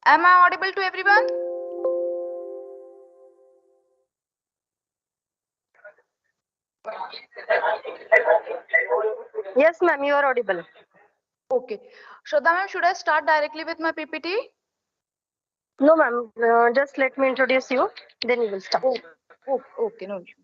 Am I audible to everyone? Yes, ma'am, you are audible. Okay. Shraddha ma'am, should I start directly with my PPT? No, ma'am, just let me introduce you, then you will start. Okay, no issue.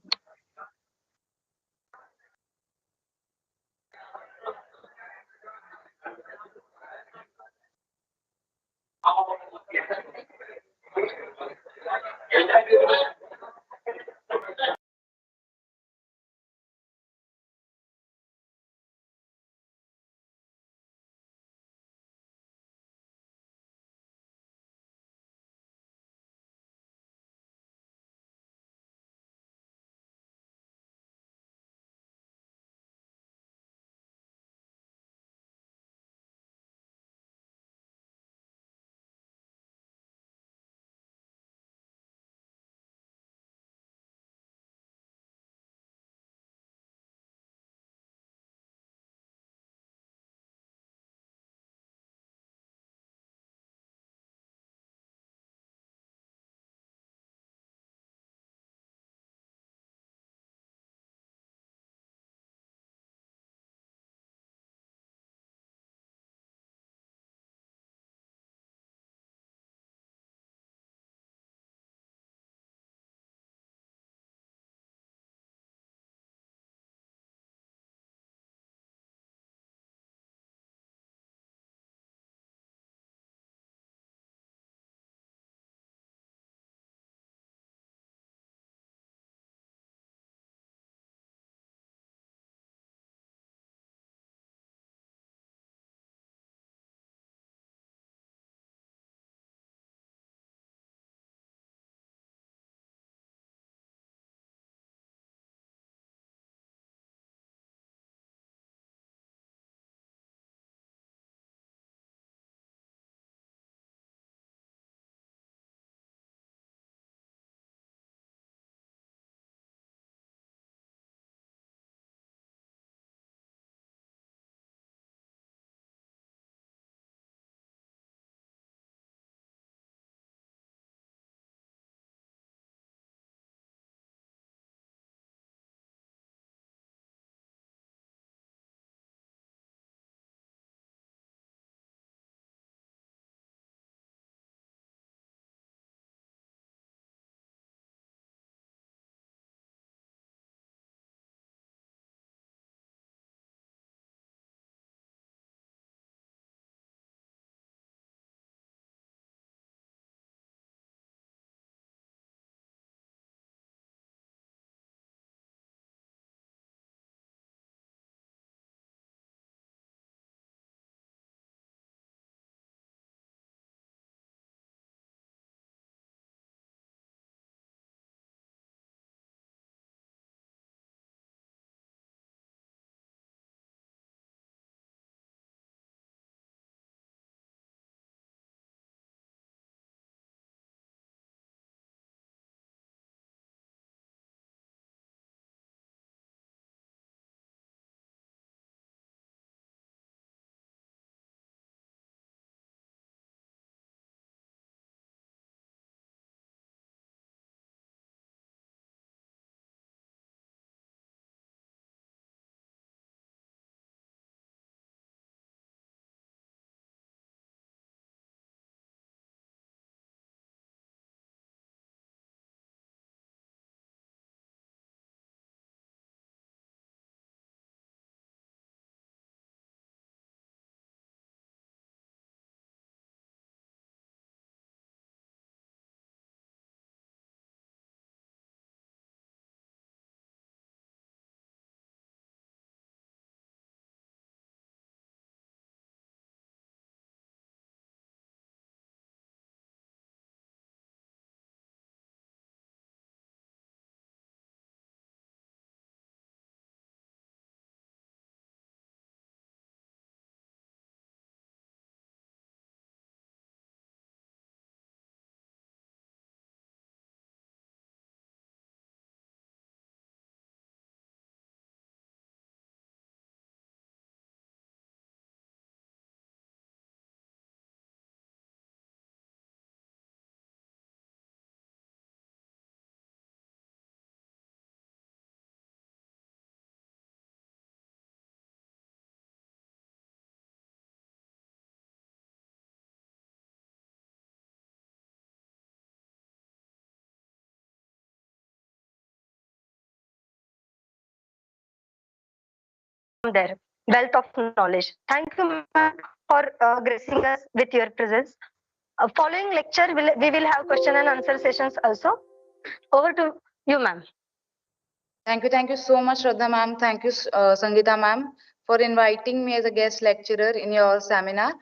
their wealth of knowledge. Thank you, ma'am, for gracing us with your presence. Following lecture, we will have question and answer sessions also. Over to you, ma'am. Thank you so much, Shraddha ma'am. Thank you, Sangeeta ma'am, for inviting me as a guest lecturer in your seminar.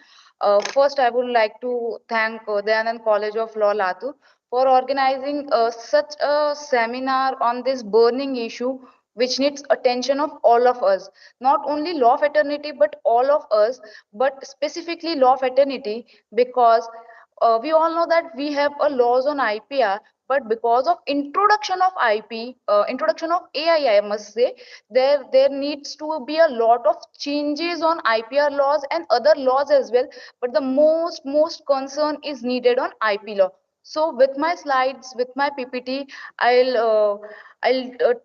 First, I would like to thank Dayanand College of Law, Latur, for organizing such a seminar on this burning issue, which needs attention of all of us. Not only law fraternity, but all of us, but specifically law fraternity, because we all know that we have a laws on IPR, but because of introduction of introduction of AI, I must say, there needs to be a lot of changes on IPR laws and other laws as well. But the most concern is needed on IP law. So with my slides, with my PPT, I'll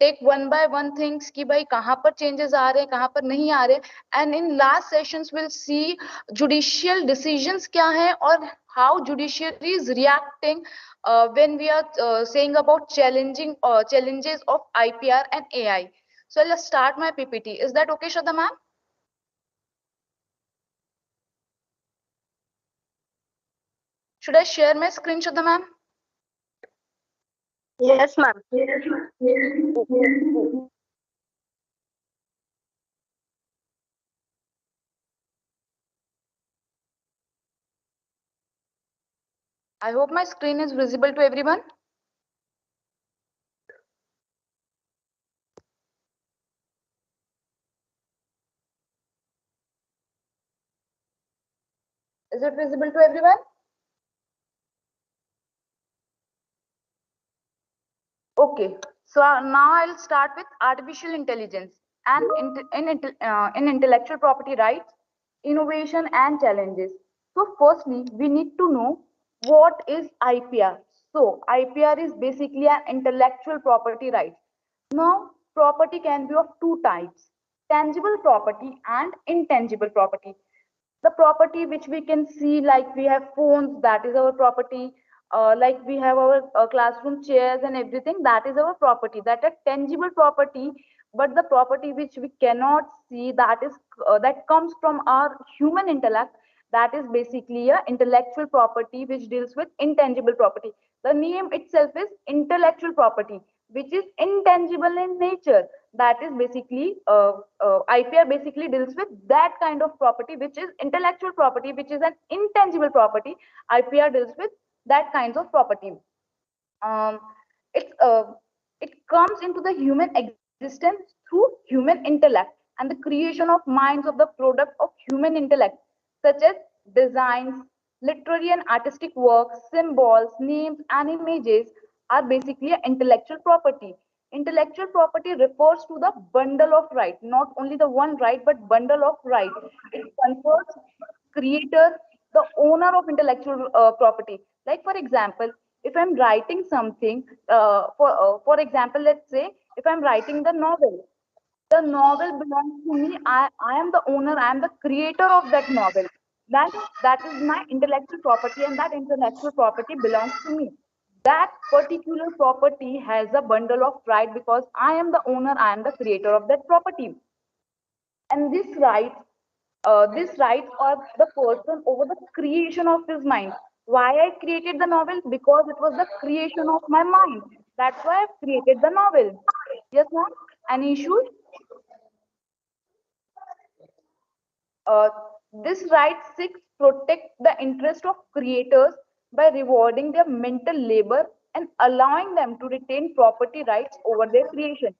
take one by one things कि भाई कहाँ पर changes आ रहे हैं, कहाँ पर नहीं आ रहे, and in last sessions we'll see judicial decisions क्या हैं और how judiciary is reacting when we are saying about challenges of IPR and AI. So let's start my PPT. Is that okay, Shraddha ma'am? Should I share my screen, Shraddha ma'am? Yes, ma'am. I hope my screen is visible to everyone. Is it visible to everyone? Okay, so now I'll start with artificial intelligence and in intellectual property rights, innovation and challenges. So firstly, we need to know what is IPR. So IPR is basically an intellectual property right. Now, property can be of two types, tangible property and intangible property. The property which we can see, like we have phones, that is our property, like we have our classroom chairs and everything, that is our property, that are tangible property. But the property which we cannot see, that is that comes from our human intellect, that is basically a intellectual property which deals with intangible property. The name itself is intellectual property, which is intangible in nature. That is basically IPR basically deals with that kind of property, which is intellectual property, which is an intangible property. IPR deals with that kinds of property. Um, it comes into the human existence through human intellect and the creation of minds of the product of human intellect, such as designs, literary and artistic works, symbols, names, and images are basically intellectual property. Intellectual property refers to the bundle of right, not only the one right, but bundle of right. It confers creator the owner of intellectual property. Like for example, if I'm writing something, for example, let's say if I'm writing the novel belongs to me. I am the owner. I am the creator of that novel. That is my intellectual property, and that intellectual property belongs to me. That particular property has a bundle of right because I am the owner. I am the creator of that property, and this rights are the person over the creation of his mind. Why I created the novel? Because it was the creation of my mind. That's why I've created the novel. Yes, ma'am. Any issues? Uh, this right seeks protect the interest of creators by rewarding their mental labor and allowing them to retain property rights over their creation.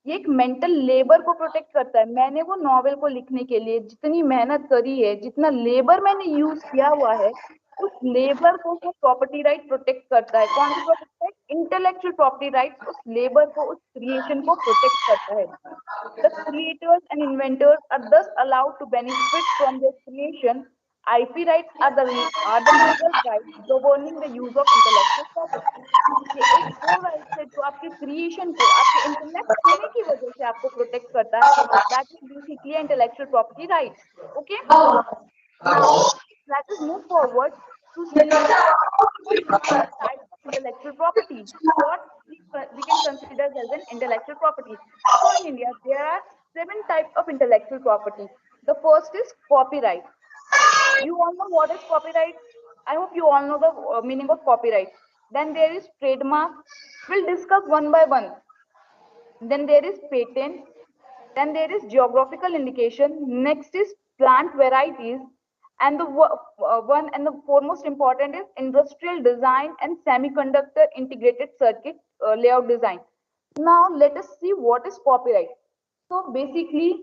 ये एक mental labour को protect करता है. मैंने वो novel को लिखने के लिए जितनी मेहनत करी है, जितना लेबर मैंने यूज किया हुआ है, उस लेबर को वो प्रॉपर्टी राइट प्रोटेक्ट करता है. कौन सी प्रोटेक्ट है? इंटेलेक्चुअल प्रॉपर्टी राइट उस लेबर को, उस क्रिएशन को प्रोटेक्ट करता है. The creators and inventors are thus allowed to benefit from their creation. IP rights are the legal rights governing the use of intellectual property. ये एक वो राइट्स है जो आपके क्रिएशन को, आपके इंटेलेक्ट होने की वजह से आपको प्रोटेक्ट करता है. That is basically intellectual property rights. Okay, now let us move forward to see what are the types of intellectual property. What we can consider as an intellectual property. So in India, there are seven types of intellectual property. The first is copyright. You all know what is copyright? I hope you all know the meaning of copyright. Then there is trademark. We'll discuss one by one. Then there is patent. Then there is geographical indication. Next is plant varieties. And the one and the foremost important is industrial design and semiconductor integrated circuit layout design. Now let us see what is copyright. So basically,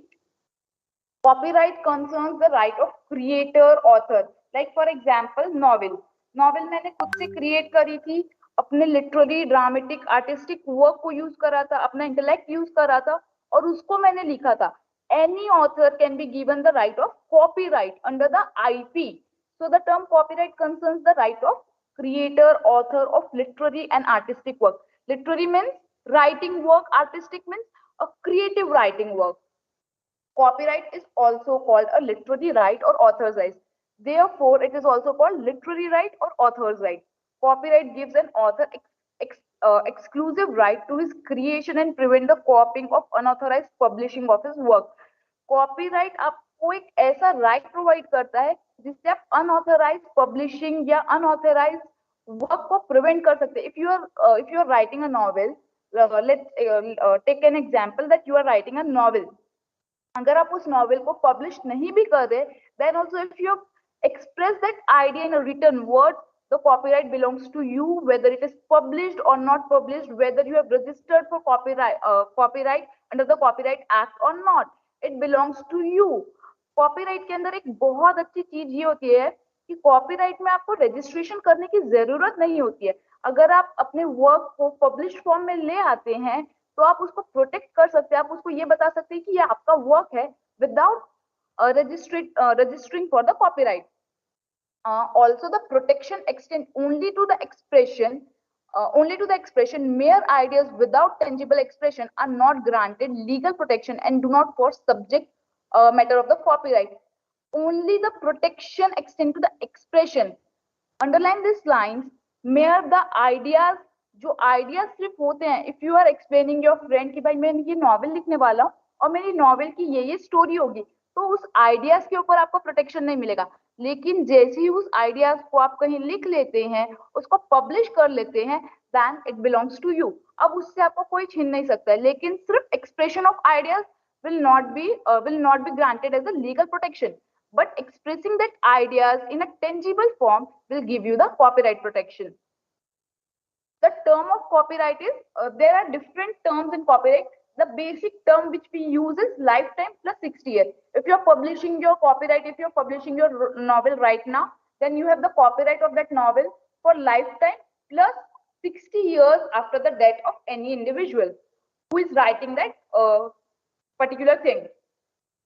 copyright concerns the right of creator author. Like for example, novel मैंने खुद से create करी थी, अपने literary dramatic artistic work को use कर रहा था, अपना इंटेलेक्ट यूज कर रहा था और उसको मैंने लिखा था. Any author can be given the right of copyright under the IP. So the term copyright concerns the right of creator author of literary and artistic work. Literary means writing work, artistic means a creative writing work. Copyright is also called a literary right or author's right. Therefore, it is also called literary right or author's right. Copyright gives an author exclusive right to his creation and prevent the copying of unauthorized publishing of his work. Copyright आपको एक ऐसा right provide करता है जिससे आप unauthorized publishing या unauthorized work को prevent कर सकते हैं. If you are writing a novel, let's take an example that you are writing a novel. अगर आप उस नॉवेल को पब्लिश नहीं भी कर रहे, then also if you express that idea in a written word, the copyright belongs to you, whether it is published or not published, whether you have registered for copyright under the Copyright Act or not, it belongs to you. Copyright के अंदर एक बहुत अच्छी चीज ये होती है कि कॉपीराइट में आपको रजिस्ट्रेशन करने की जरूरत नहीं होती है. अगर आप अपने वर्क को पब्लिश फॉर्म में ले आते हैं तो आप उसको प्रोटेक्ट कर सकते हैं, आप उसको ये बता सकते हैं कि ये आपका वर्क है without registering for the copyright. Also the protection extends only to the expression, mere ideas without tangible expression are not granted legal protection and do not force subject matter of the copyright. Only the protection extend to the expression. Underline these lines. mere the ideas, जो ideas सिर्फ होते हैं, if you are explaining your friend कि भाई मैं ये novel लिखने वाला हूँ और मेरी नॉवेल की ये स्टोरी होगी, तो उस आइडियाज के ऊपर आपको प्रोटेक्शन नहीं मिलेगा. लेकिन जैसे ही उस आइडियाज को आप कहीं लिख लेते हैं, उसको पब्लिश कर लेते हैं, then it belongs to you. अब उससे आपको कोई छीन नहीं सकता है. लेकिन सिर्फ expression of ideas will not be granted as a legal protection, but expressing that ideas in a tangible form will give you the copyright protection. The term of copyright is, there are different terms in copyright. The basic term which we use is lifetime plus 60 years. If you are publishing your copyright, if you are publishing your novel right now, then you have the copyright of that novel for lifetime plus 60 years after the death of any individual who is writing that particular thing.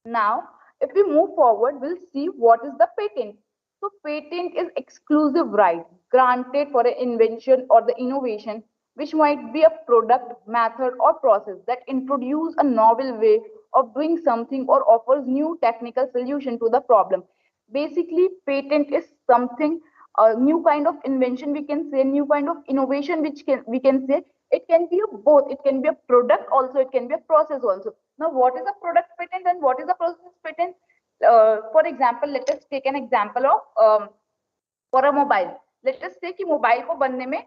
Now, if we move forward, we'll see what is the patent. So patent is exclusive right granted for an invention or the innovation which might be a product, method or process that introduce a novel way of doing something or offers new technical solution to the problem. Basically, patent is something, a new kind of invention we can say, new kind of innovation which we can say. It can be a both. It can be a product also. It can be a process also. Now, what is a product patent and what is a process patent? For example, let us take an example of for a mobile. Let us say कि mobile को बनने में,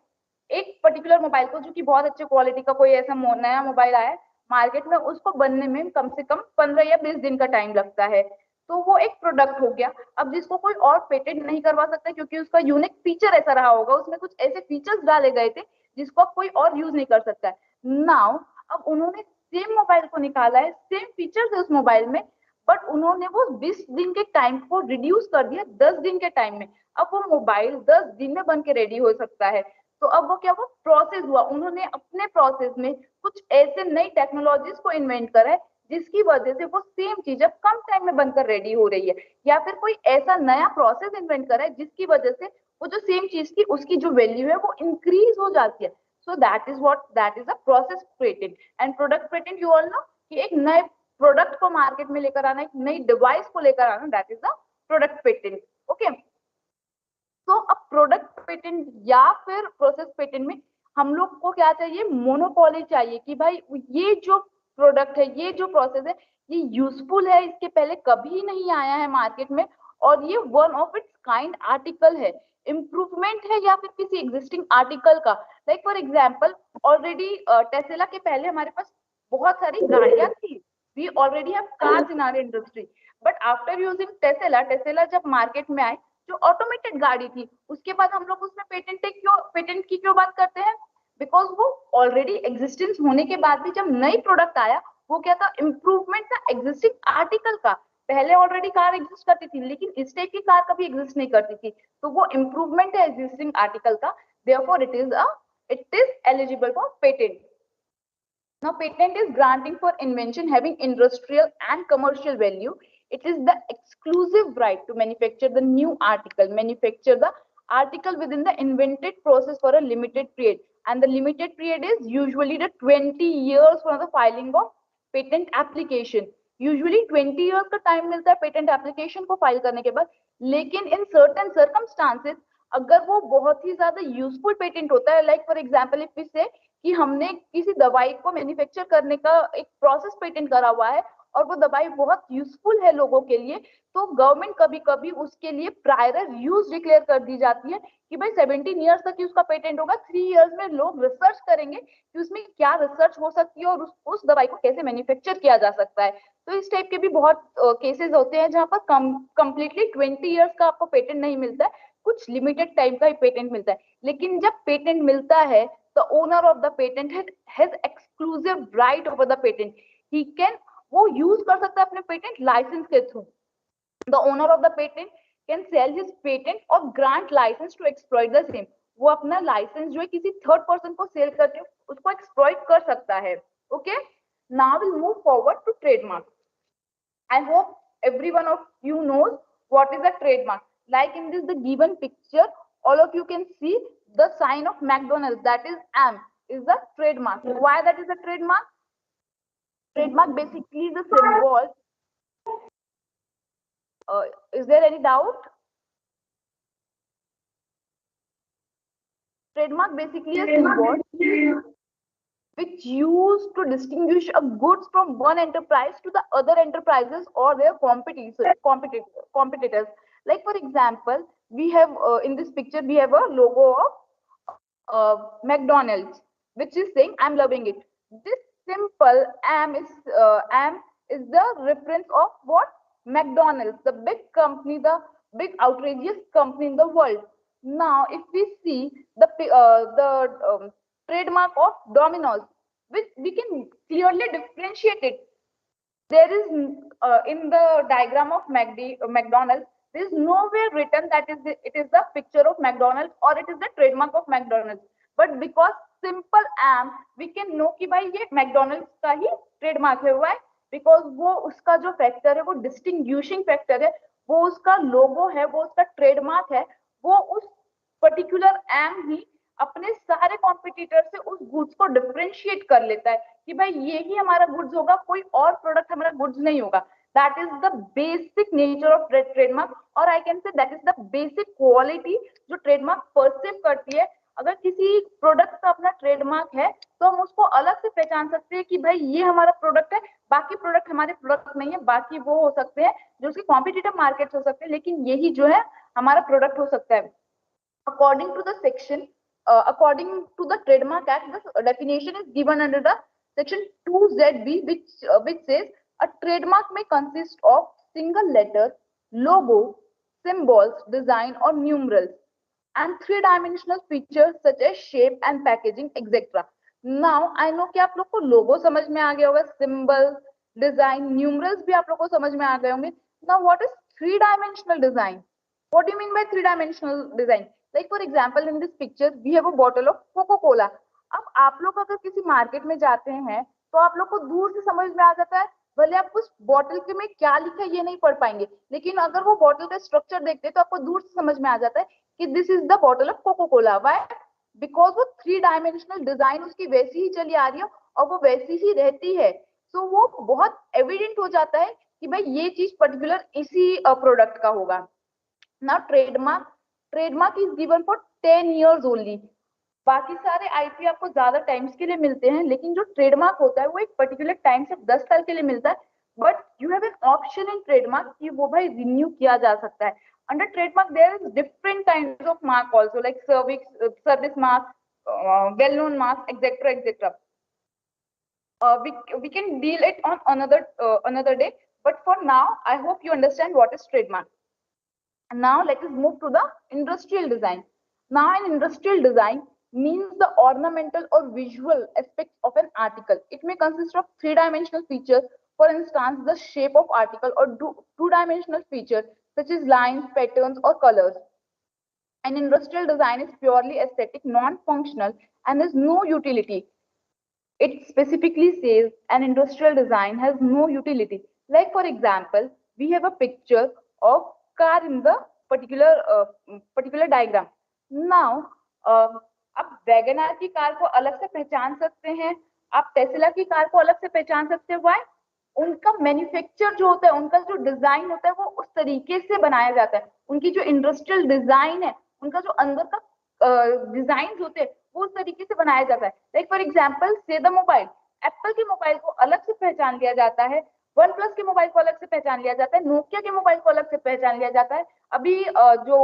एक particular mobile को जो कि बहुत अच्छे क्वालिटी का कोई ऐसा नया मोबाइल आया है मार्केट में, उसको बनने में कम से कम 15 या 20 दिन का टाइम लगता है, तो वो एक प्रोडक्ट हो गया. अब जिसको कोई और पेटेंट नहीं करवा सकता क्योंकि उसका यूनिक फीचर ऐसा रहा होगा, उसमें कुछ ऐसे फीचर्स डाले गए थे जिसको कोई और यूज नहीं कर सकता है. नाउ अब उन्होंने सेम मोबाइल को निकाला है, सेम फीचर्स है उस मोबाइल में, बट उन्होंने वो 20 दिन के टाइम को रिड्यूस कर दिया 10 दिन के टाइम में. अब वो मोबाइल 10 दिन में बन के रेडी हो सकता है. तो अब वो क्या हुआ, प्रोसेस हुआ. उन्होंने अपने प्रोसेस में कुछ ऐसे नई टेक्नोलॉजीज को इन्वेंट करा है जिसकी वजह से वो सेम चीज अब कम टाइम में बनकर रेडी हो रही है, या फिर कोई ऐसा नया प्रोसेस इन्वेंट करा है जिसकी वजह से वो जो सेम चीज की उसकी जो वैल्यू है वो इंक्रीज हो जाती है. So that is a process patent. And product patent you all know कि एक नए प्रोडक्ट को मार्केट में लेकर आना, एक नई डिवाइस को लेकर आना, that is the product patent. Okay, तो अब प्रोडक्ट पेटेंट या फिर प्रोसेस पेटेंट में हम लोग को क्या चाहिए, मोनोपोली चाहिए कि भाई ये जो प्रोडक्ट है, ये जो प्रोसेस है, ये यूजफुल है, इसके पहले कभी नहीं आया है मार्केट में, और ये one of its kind article है, इम्प्रूवमेंट है या फिर किसी एग्जिस्टिंग आर्टिकल का। Like for example, already Tesla के पहले हमारे पास बहुत सारी गाड़ियां थी, we already have cars in our industry, but after using Tesla, Tesla जब मार्केट में आए, जो ऑटोमेटेड गाड़ी थी, उसके बाद हम लोग उसमें पेटेंट की क्यों बात करते हैं? बिकॉज वो ऑलरेडी एग्जिस्टेंस होने के बाद भी जब नई प्रोडक्ट आया, वो क्या था? इम्प्रूवमेंट था एग्जिस्टिंग आर्टिकल का। पहले ऑलरेडी कार एग्जिस्ट करती थी, लेकिन इस टाइप की कार कभी एग्जिस्ट नहीं करती थी, तो वो इम्प्रूवमेंट है एग्जिस्टिंग आर्टिकल का, therefore it is eligible for patent. Now, patent is granting for invention having industrial and commercial value. It is the exclusive right to manufacture the new article, manufacture the article within the invented process for a limited period. And the limited period is usually the 20 years from the filing of patent application. Usually 20 years का time मिलता है patent application को file करने के बाद, लेकिन in certain circumstances अगर वो बहुत ही ज्यादा यूजफुल पेटेंट होता है, like for example if we say कि हमने किसी दवाई को मैन्युफैक्चर करने का एक प्रोसेस पेटेंट करा हुआ है और वो दवाई बहुत यूजफुल है लोगों के लिए, तो गवर्नमेंट कभी कभी उसके लिए प्रायर यूज डिक्लेयर कर दी जाती है कि भाई 17 ईयर्स तक उसका पेटेंट होगा, 3 ईयर्स में लोग रिसर्च करेंगे कि उसमें क्या रिसर्च हो सकती है और उस दवाई को कैसे मैन्युफैक्चर किया जा सकता है। तो इस टाइप के भी बहुत केसेस होते हैं जहां पर कंप्लीटली 20 ईयर्स का आपको पेटेंट नहीं मिलता है, कुछ लिमिटेड टाइम का ही पेटेंट मिलता है। लेकिन जब पेटेंट मिलता है, the owner of the patent has exclusive right over the patent. He can, वो यूज कर सकता है अपने पेटेंट लाइसेंस के through. The owner of the patent can sell his patent or grant license to exploit the same. वो अपना licence जो है किसी थर्ड पर्सन को सेल करके उसको एक्सप्लॉइट कर सकता है। Okay, now will move forward to trademark. I hope every one of you knows what is a trademark. Like in this the given picture, all of you can see the sign of McDonald's, that is M, is the trademark. Why that is a trademark? Trademark basically is a symbol. Is there any doubt? Trademark basically a symbol which used to distinguish a goods from one enterprise to the other enterprises or their competitors. Like for example, we have in this picture we have a logo of McDonald's, which is saying "I'm loving it." This simple "am" is the reference of what? McDonald's, the big company, the big outrageous company in the world. Now, if we see the trademark of Domino's, which we can clearly differentiate it. There is in the diagram of McDonald's, there is nowhere written that it is the picture of McDonald's or it is the trademark of McDonald's. But because simple am, we can know कि भाई ये McDonald's का ही trademark है। हुआ है because वो उसका जो फैक्टर है वो डिस्टिंग्विशिंग फैक्टर है, वो उसका लोगो है, वो उसका ट्रेडमार्क है, वो उस पर्टिकुलर एम ही अपने सारे कॉम्पिटिटर से उस गुड्स को डिफरेंशिएट कर लेता है कि भाई ये ही हमारा गुड्स होगा, कोई और प्रोडक्ट हमारा गुड्स नहीं होगा। That is the basic nature of trademark, और I can say that is the basic quality जो ट्रेडमार्क परसीव करती है। अगर किसी प्रोडक्ट का अपना ट्रेडमार्क है तो हम उसको अलग से पहचान सकते हैं कि भाई ये हमारा प्रोडक्ट है, बाकी प्रोडक्ट हमारे प्रोडक्ट नहीं है, बाकी वो हो सकते हैं जो उसके कॉम्पिटिटिव मार्केट्स हो सकते हैं, लेकिन यही जो है हमारा प्रोडक्ट हो सकता है। According to the section, according to the Trademark Act, the definition is given under the section 2ZB, which says a trademark may consist of single letter, logo, symbols, design, or numerals, and three-dimensional features such as shape and packaging, etc. Now I know कि आप लोग को लोगो समझ में आ गया होगा, symbol, design, numerals भी आप लोग को समझ में आ गए होंगे। Now what is three-dimensional design? What do you mean by three-dimensional design? Like for example, in this picture we have a bottle of Coca-Cola. अब आप लोग अगर किसी मार्केट में जाते हैं तो आप लोग को दूर से समझ में आ जाता है, भले आप उस बॉटल के में क्या लिखा है ये नहीं पढ़ पाएंगे, लेकिन अगर वो बॉटल का स्ट्रक्चर देखते हैं तो आपको दूर से समझ में आ जाता है कि this is the bottle of Coca Cola. Why? Because वो थ्री डायमेंशनल डिजाइन उसकी वैसी ही चली आ रही है और वो वैसी ही रहती है, सो वो बहुत एविडेंट हो जाता है कि भाई ये चीज पर्टिकुलर इसी प्रोडक्ट का होगा। Now trademark is given for 10 years only. बाकी सारे आईपी आपको ज्यादा टाइम्स के लिए मिलते हैं, लेकिन जो ट्रेडमार्क होता है वो एक पर्टिकुलर टाइम से 10 साल के लिए मिलता है। But you have an option in trademark कि वो भाई रिन्यू किया जा सकता है. Under trademark there is different kind of mark also, like service mark, well known mark, etcetera etcetera. We can deal it on another day, but for now I hope you understand what is trademark. Now let us move to the industrial design. Now in industrial design means the ornamental or visual aspects of an article. It may consist of three-dimensional features, for instance the shape of article, or two-dimensional features such as lines, patterns or colors. An industrial design is purely aesthetic, non-functional, and has no utility. It specifically says an industrial design has no utility. Like for example, we have a picture of car in the particular diagram. Now, आप WagonR की car को अलग से पहचान सकते हैं, आप Tesla की कार को अलग से पहचान सकते हैं. वाई? उनका मैन्युफैक्चर जो होता है, उनका जो डिजाइन होता है वो उस तरीके से बनाया जाता है. उनकी जो इंडस्ट्रियल डिजाइन है, उनका जो अंदर का डिजाइन होते हैं वो उस तरीके से बनाया जाता है. लाइक फॉर एग्जाम्पल से द मोबाइल, एप्पल के मोबाइल को अलग से पहचान लिया जाता है, वन प्लस के मोबाइल को अलग से पहचान लिया जाता है, नोकिया के मोबाइल को अलग से पहचान लिया जाता है. अभी जो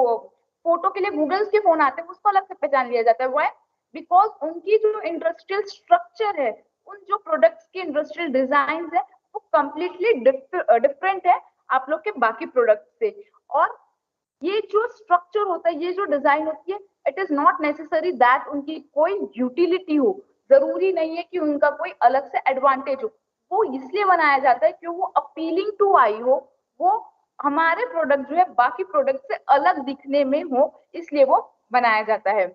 फोटो के लिए गूगल्स के फोन आते हैं उसको अलग से पहचान लिया जाता है. वाई? बिकॉज उनकी जो इंडस्ट्रियल स्ट्रक्चर है, उन जो प्रोडक्ट्स की इंडस्ट्रियल डिजाइन है वो कंप्लीटली डिफरेंट है आप लोग के बाकी प्रोडक्ट से. और ये जो स्ट्रक्चर होता है, ये जो डिजाइन होती है, it is not necessary that उनकी कोई यूटिलिटी हो. जरूरी नहीं है कि उनका कोई अलग से एडवांटेज हो. वो इसलिए बनाया जाता है कि वो अपीलिंग टू आई हो, वो हमारे प्रोडक्ट जो है बाकी प्रोडक्ट से अलग दिखने में हो, इसलिए वो बनाया जाता है.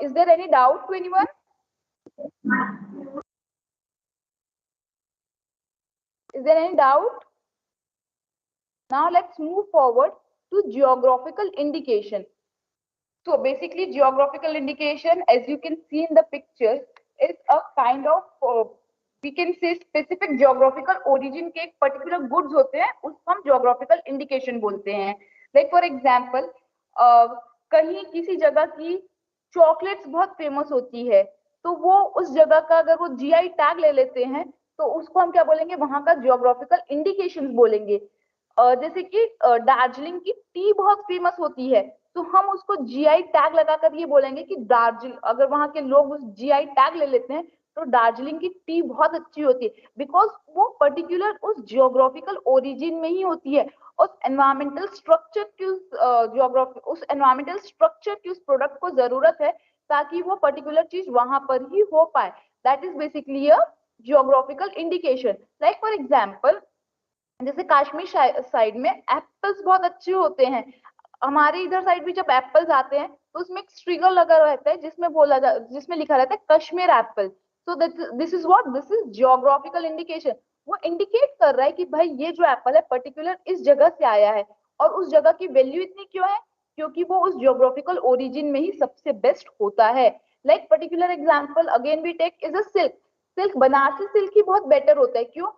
Is there any doubt to anyone? Is there any doubt? Now let's move forward to geographical indication. So basically geographical indication, as you can see in the picture, is a kind of we can say specific geographical origin के एक particular goods होते हैं, उसको हम geographical indication बोलते हैं. Like for example, कहीं किसी जगह की चॉकलेट्स बहुत फेमस होती है, तो वो उस जगह का अगर वो जीआई टैग ले लेते हैं तो उसको हम क्या बोलेंगे, वहां का जियोग्राफिकल इंडिकेशंस बोलेंगे. जैसे कि दार्जिलिंग की टी बहुत फेमस होती है, तो हम उसको जीआई टैग लगाकर ये बोलेंगे कि दार्जिलिंग, अगर वहां के लोग उस जीआई टैग ले लेते हैं तो दार्जिलिंग की टी बहुत अच्छी होती है, बिकॉज वो पर्टिकुलर उस जियोग्राफिकल ओरिजिन में ही होती है. उस एनवायरमेंटल स्ट्रक्चर की उस एनवायरमेंटल स्ट्रक्चर की उस प्रोडक्ट को जरूरत है ताकि वो पर्टिकुलर चीज वहां पर ही हो पाए. That is basically a geographical indication. Like for example, जैसे कश्मीर साइड में एप्पल्स बहुत अच्छे होते हैं. हमारे इधर साइड भी जब एप्पल्स आते हैं तो उसमें एक स्ट्रिगर लगा रहता है जिसमें लिखा रहता है Kashmir Apple. So this is what, this is geographical indication. वो इंडिकेट कर रहा है कि भाई ये जो एप्पल है पर्टिकुलर इस जगह से आया है, और उस जगह की वैल्यू इतनी क्यों है, क्योंकि वो उस जियोग्राफिकल ओरिजिन में ही सबसे बेस्ट होता है. Like particular example again we take is a silk. Silk Banarasi silk ही बहुत बेटर होता है. क्यों?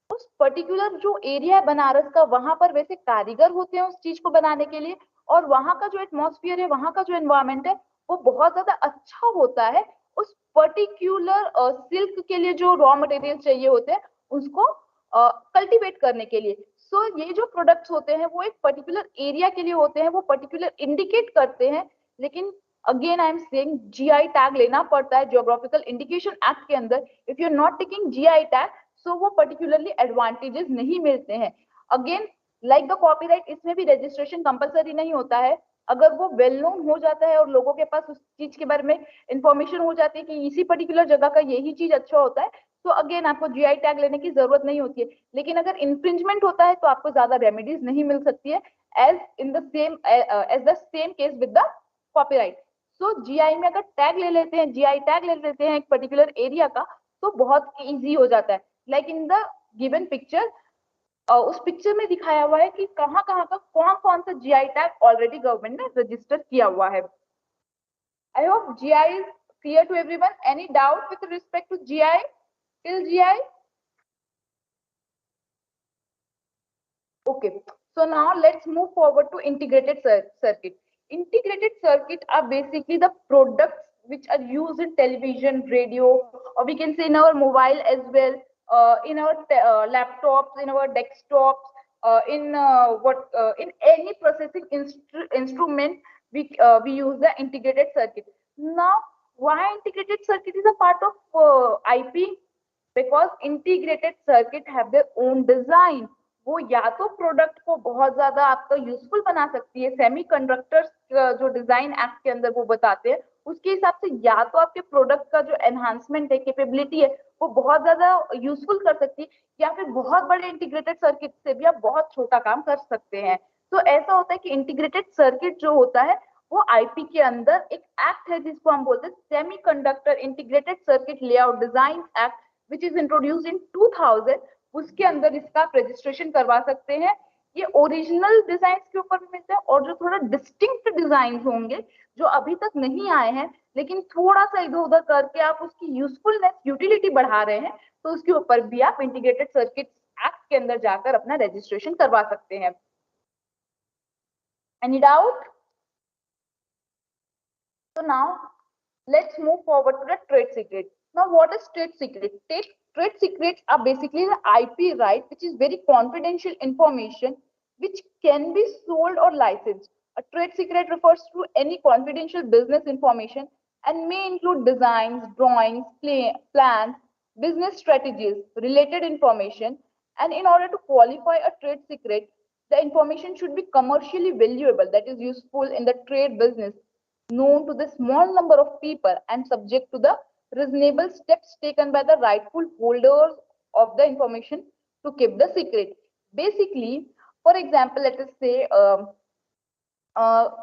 उस पर्टिकुलर जो एरिया है बनारस का, वहां पर वैसे कारीगर होते हैं उस चीज को बनाने के लिए, और वहां का जो एटमॉस्फेयर है, वहां का जो एनवायरमेंट है वो बहुत ज्यादा अच्छा होता है उस पर्टिकुलर सिल्क के लिए. जो रॉ मटेरियल चाहिए होते हैं उसको कल्टीवेट करने के लिए. सो ये जो प्रोडक्ट्स होते हैं वो एक पर्टिकुलर एरिया के लिए होते हैं, वो पर्टिकुलर इंडिकेट करते हैं. लेकिन again I am saying GI tag लेना पड़ता है जियोग्राफिकल इंडिकेशन एक्ट के अंदर. If you are not taking GI tag so वो पर्टिकुलरली एडवांटेजेस नहीं मिलते हैं. अगेन लाइक द कॉपीराइट, इसमें भी रजिस्ट्रेशन कंपलसरी नहीं होता है. अगर वो वेल नोन हो जाता है और लोगों के पास उस चीज के बारे में इंफॉर्मेशन हो जाती है कि इसी पर्टिकुलर जगह का यही चीज अच्छा होता है, तो अगेन आपको जीआई टैग लेने की जरूरत नहीं होती है. लेकिन अगर इंफ्रिंजमेंट होता है तो आपको ज्यादा रेमेडीज नहीं मिल सकती है, as in the same as the same case with the copyright. So GI में अगर टैग ले लेते हैं, जीआई टैग ले लेते हैं एक पर्टिकुलर एरिया का, तो बहुत इजी हो जाता है. Like in the given picture, उस पिक्चर में दिखाया हुआ है कि कहाँ कहाँ का कौन कौन सा जीआई टैग ऑलरेडी गवर्नमेंट ने रजिस्टर किया हुआ है. I hope GI is clear to everyone. Any doubt with respect to GI till GI? Okay, so now let's move forward to integrated circuit. Integrated circuit are basically the products which are used in television, radio, or we can say in our mobile as well, in our laptops, in our desktops, in any processing instrument, we use the integrated circuit. Now, why integrated circuit is a part of IP? Because integrated circuit have their own design. वो या तो product को बहुत ज्यादा आपका useful बना सकती है, सेमीकंडक्टर्स जो डिजाइन एक्ट के अंदर वो बताते हैं उसके हिसाब से, या तो आपके प्रोडक्ट का जो एनहांसमेंट है, कैपेबिलिटी है, वो बहुत ज्यादा यूजफुल कर सकती है, या फिर बहुत बड़े इंटीग्रेटेड सर्किट से भी आप बहुत छोटा काम कर सकते हैं। तो ऐसा होता है कि इंटीग्रेटेड सर्किट जो होता है वो आईपी के अंदर एक एक्ट है जिसको हम बोलते हैं semiconductor integrated circuit layout design act, which is introduce इन 2000। उसके अंदर इसका आप रजिस्ट्रेशन करवा सकते हैं। ये ओरिजिनल डिजाइन के ऊपर भी मिलता है, और जो थोड़ा डिस्टिंक्ट डिजाइन होंगे जो अभी तक नहीं आए हैं लेकिन थोड़ा सा इधर उधर करके आप उसकी यूजफुलनेस, यूटिलिटी बढ़ा रहे हैं, तो उसके ऊपर भी आप इंटीग्रेटेड सर्किट एक्ट के अंदर जाकर अपना रजिस्ट्रेशन करवा सकते हैं। Any doubt? So now let's move forward to the trade secret. Now what is trade secret? Trade secrets are basically the IP right, which is very confidential information which can be sold or licensed. A trade secret refers to any confidential business information and may include designs, drawings, plans, business strategies, related information. And in order to qualify a trade secret, the information should be commercially valuable, that is useful in the trade business, known to the small number of people, and subject to the reasonable steps taken by the rightful holders of the information to keep the secret. Basically, for example, let us say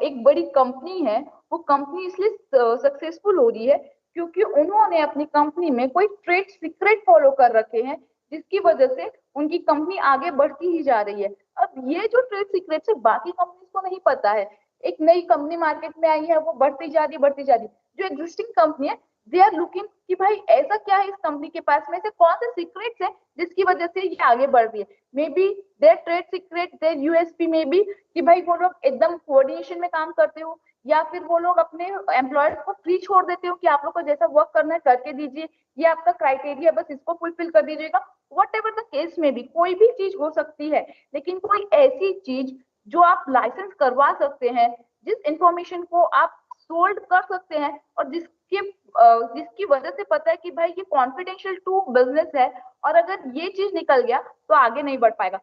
एक बड़ी company है, वो company इसलिए successful हो रही है क्योंकि उन्होंने अपनी कंपनी में कोई ट्रेड सीक्रेट फॉलो कर रखे हैं, जिसकी वजह से उनकी कंपनी आगे बढ़ती ही जा रही है। अब ये जो ट्रेड सीक्रेट्स है बाकी कंपनीज को नहीं पता है, एक नई कंपनी मार्केट में आई है, वो बढ़ती जा रही बढ़ती जा रही, जो एग्जिस्टिंग कंपनी है दे आर लुकिंग कि भाई ऐसा क्या है इस कंपनी के पास में से कौन से सीक्रेट्स है जिसकी वजह से ये आगे बढ़ रही है। May be there trade secret, there USP may be कि भाई वो लोग एकदम कोऑर्डिनेशन में काम करते हो, या फिर वो लोग अपने एम्प्लॉयर्स को फ्री छोड़ देते हो कि आप लोग को जैसा वर्क करना है करके दीजिए, ये आपका क्राइटेरिया बस इसको फुलफिल कर दीजिएगा। वट एवर द केस में भी कोई भी चीज हो सकती है, लेकिन कोई ऐसी चीज जो आप लाइसेंस करवा सकते हैं, जिस इंफॉर्मेशन को आप सोल्ड कर सकते हैं, और जिसकी वजह से पता है कि भाई ये कॉन्फिडेंशियल टू बिजनेस है, और अगर ये चीज निकल गया तो आगे नहीं बढ़ पाएगा।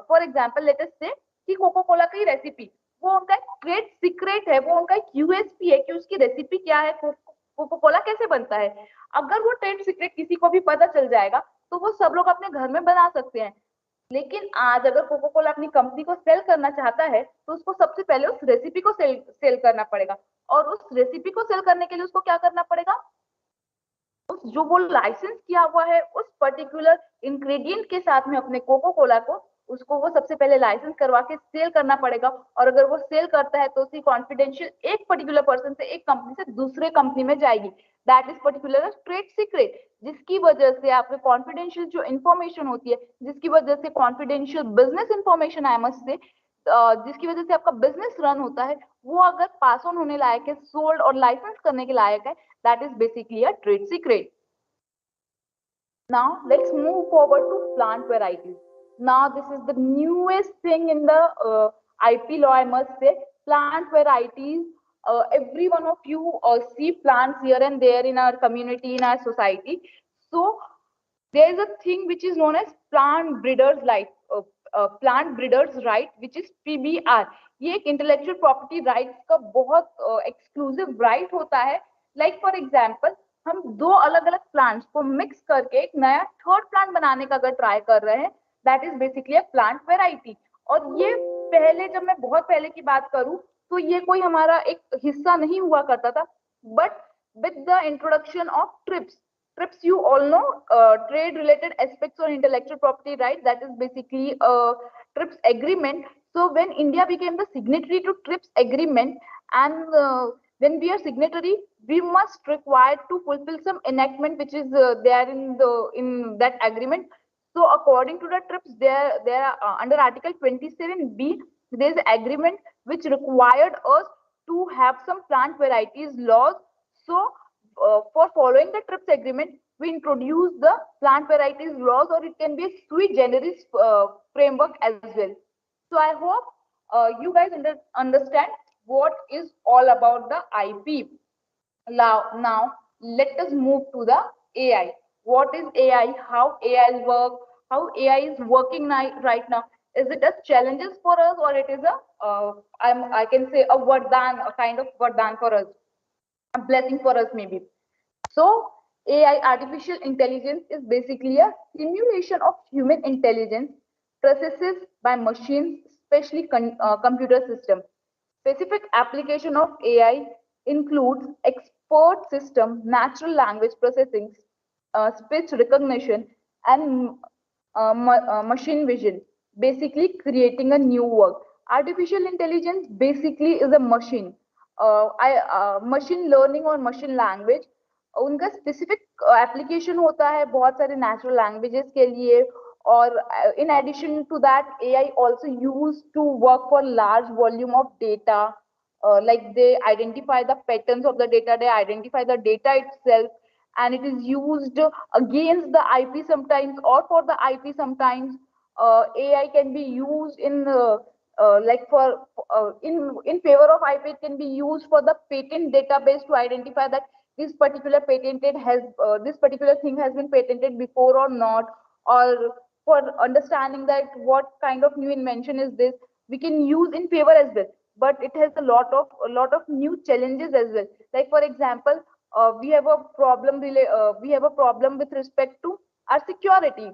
फॉर एग्जाम्पल लेट अस से कि कोको कोला की रेसिपी, वो उनका एक ट्रेड सीक्रेट है, वो उनका एक यूएसपी है कि उसकी रेसिपी क्या है, कोको कोला कैसे बनता है। अगर वो ट्रेड सीक्रेट किसी को भी पता चल जाएगा तो वो सब लोग अपने घर में बना सकते हैं। लेकिन आज अगर कोको कोला अपनी कंपनी को सेल करना चाहता है तो उसको सबसे पहले उस रेसिपी को सेल करना पड़ेगा, और उस रेसिपी को सेल करने के लिए उसको क्या करना पड़ेगा, उस जो वो लाइसेंस किया हुआ है उस पर्टिकुलर इंग्रेडिएंट के साथ में अपने कोको कोला को, उसको वो सबसे पहले लाइसेंस करवा के सेल करना पड़ेगा। और अगर वो सेल करता है तो उसकी कॉन्फिडेंशियल एक पर्टिकुलर पर्सन से एक कंपनी से दूसरे कंपनी में जाएगी, that is particular trade secret, जिसकी वजह से आपके कॉन्फिडेंशियल जो इंफॉर्मेशन होती है, जिसकी वजह से confidential business information I must say, जिसकी वजह से आपका बिजनेस रन होता है, वो अगर पास ऑन होने लायक है, सोल्ड और लाइसेंस करने के लायक है, that is basically a trade secret. Now let's move forward to plant varieties. Now this is the newest thing in the IP law, I must say. Plant varieties, every one of you see plants here and there in our community, in our society. So there is a thing which is known as plant breeders right, which is PBR. ये एक intellectual property rights का बहुत exclusive right होता है। Like for example, हम दो अलग अलग प्लांट्स को मिक्स करके एक नया थर्ड प्लांट बनाने का अगर ट्राई कर रहे हैं, that is basically a plant variety. और ये पहले, जब मैं बहुत पहले की बात करूं तो ये कोई हमारा एक हिस्सा नहीं हुआ करता था, but with the introduction of TRIPS, you all know, trade related aspects on intellectual property right, that is basically a TRIPS agreement. So when India became the signatory to TRIPS agreement, and when we are signatory, we must require to fulfill some enactment which is there in that agreement. So according to the TRIPS, there are under Article 27B, there is agreement which required us to have some plant varieties laws So, for following the TRIPS agreement, we introduce the plant varieties laws, or it can be a sui generis framework as well. So, I hope you guys understand what is all about the IP. Now, let us move to the AI. What is AI? How AI work? How AI is working right now? Is it a challenges for us, or it is I can say a vardhan, a kind of vardhan for us, a blessing for us maybe. So, AI, artificial intelligence, is basically a simulation of human intelligence processes by machines, especially computer systems. Specific application of AI includes expert system, natural language processing, speech recognition, and machine vision, basically creating a new work. Artificial intelligence basically is a machine. Machine learning और machine language उनका specific application होता है बहुत सारे natural languages के लिए और in addition to that AI also use to work for large volume of data like they identify the patterns of the data, they identify the data itself, and it is used against the IP sometimes or for the IP sometimes. AI can be used in like for in favor of IP. It can be used for the patent database to identify that this particular patented has this particular thing has been patented before or not, or for understanding that what kind of new invention is this, we can use in favor as well. But it has a lot of new challenges as well. Like for example, we have a problem with respect to our security,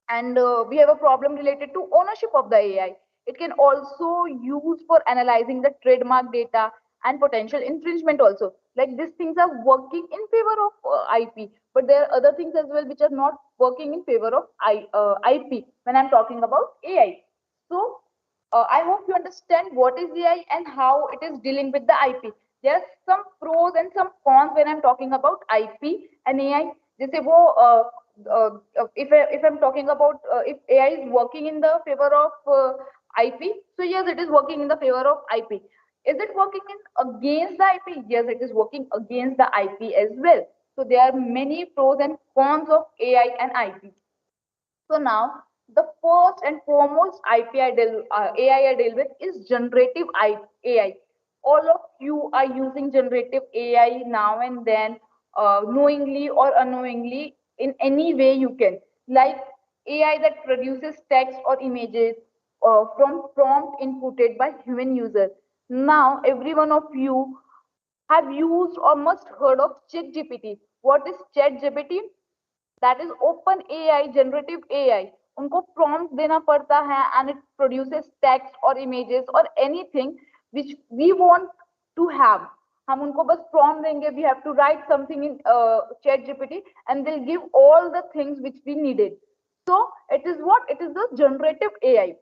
and we have a problem related to ownership of the AI. It can also use for analyzing the trademark data and potential infringement also. Like these things are working in favor of IP, but there are other things as well which are not working in favor of IP when I'm talking about AI. So I hope you understand what is AI and how it is dealing with the IP. There are some pros and some cons when I'm talking about IP and AI. जैसे वो if I'm talking about if AI is working in the favor of IP, so yes, it is working in the favor of IP. Is it working in against the IP? Yes, it is working against the IP as well. So there are many pros and cons of AI and IP. So now the first and foremost AI I deal with is generative AI. All of you are using generative AI now and then, knowingly or unknowingly, in any way you can. Like AI that produces text or images from prompt inputted by human users. Now, every one of you have used or must heard of ChatGPT. What is ChatGPT? That is open AI, generative AI. उनको prompt देना पड़ता है and it produces text or images or anything which we want to have. हम उनको बस prompt देंगे, we have to write something in chat gpt and they'll give all the things which we needed. So it is what? It is the generative AI.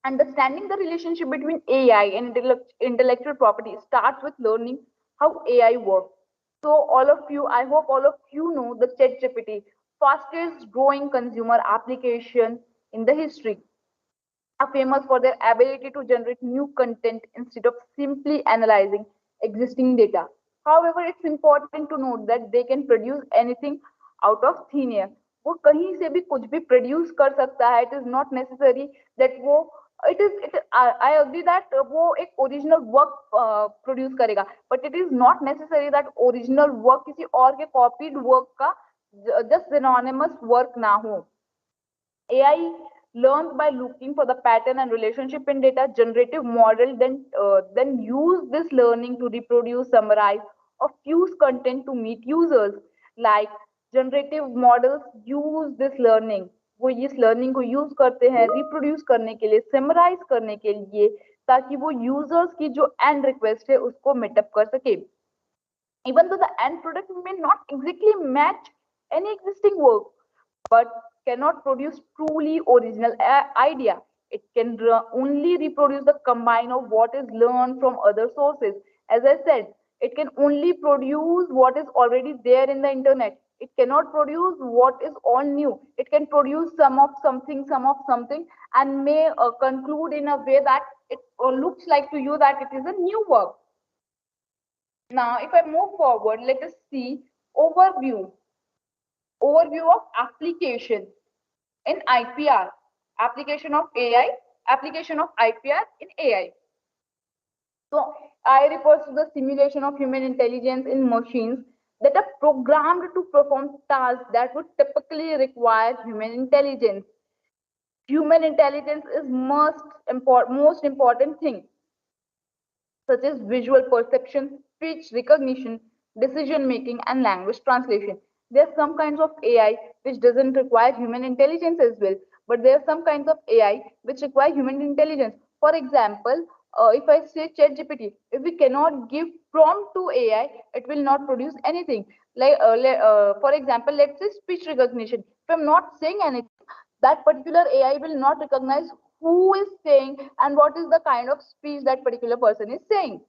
Understanding the relationship between AI and intellectual property starts with learning how AI works. So, all of you, I hope all of you know the ChatGPT, fastest growing consumer application in the history, are famous for their ability to generate new content instead of simply analyzing existing data. However, it's important to note that they can produce anything out of thin air. वो कहीं से भी कुछ भी produce कर सकता है. It is not necessary that वो it is it I agree that वो एक ओरिजिनल वर्क प्रोड्यूस करेगा, but it is not necessary that original work किसी और के कॉपीड वर्क का जस्ट सिनोनिमस वर्क ना हो. AI learns by looking for the pattern and relationship in data. Generative model then use this learning to reproduce, summarize, or fuse content to meet users. Like generative models use this learning. वो इस learning को use करते हैं reproduce करने के लिए, summarise करने के लिए, ताकि वो यूजर्स की जो एंड रिक्वेस्ट है उसको मीटअप कर सके. Even though the end product may not exactly match any existing work, but cannot produce truly original idea. It can only reproduce the combine of what is learned from other sources. As I said, it can only produce what is already there in the internet. It cannot produce what is all new. It can produce some of something, and may conclude in a way that it looks like to you that it is a new work. Now, if I move forward, let us see overview overview of application in IPR, application of AI, application of IPR in AI. So I refers to the simulation of human intelligence in machines that are programmed to perform tasks that would typically require human intelligence. Human intelligence is most important thing, such as visual perception, speech recognition, decision making, and language translation. There are some kinds of AI which doesn't require human intelligence as well, but there are some kinds of AI which require human intelligence. For example, if I say ChatGPT, if we cannot give prompt to AI, it will not produce anything. For example, let's say speech recognition. If I'm not saying anything, that particular AI will not recognize who is saying and what is the kind of speech that particular person is saying.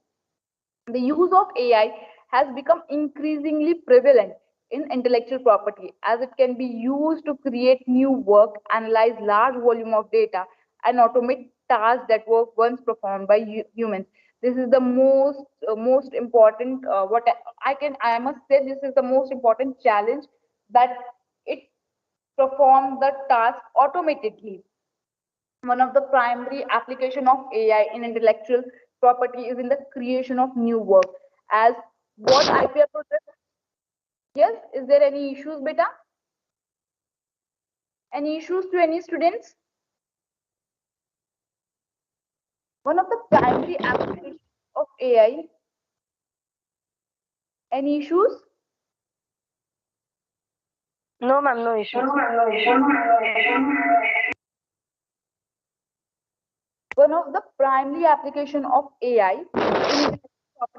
The use of AI has become increasingly prevalent in intellectual property as it can be used to create new work, analyze large volume of data, and automate tasks that were once performed by humans. This is the most important. What I must say, this is the most important challenge that it perform the task automatically. One of the primary application of AI in intellectual property is in the creation of new work. As what IPR protects? Yes, is there any issues, beta? Any issues to any students? One of the primary applications of AI. Any issues? No, ma'am, no issues. One of the primary application of AI in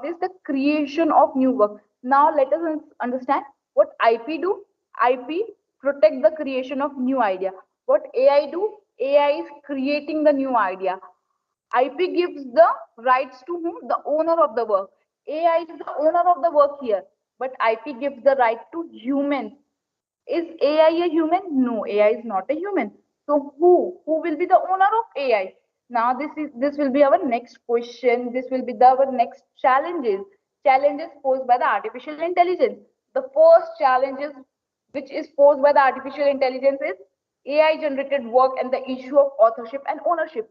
is the creation of new work. Now let us understand what IP do. IP protect the creation of new idea. What AI do? AI is creating the new idea. IP gives the rights to whom? The owner of the work. AI is the owner of the work here, but IP gives the right to humans. Is AI a human? No, AI is not a human. So who will be the owner of AI? Now this will be our next question. This will be our next challenges posed by the artificial intelligence. The first challenges which is posed by the artificial intelligence is AI generated work and the issue of authorship and ownership.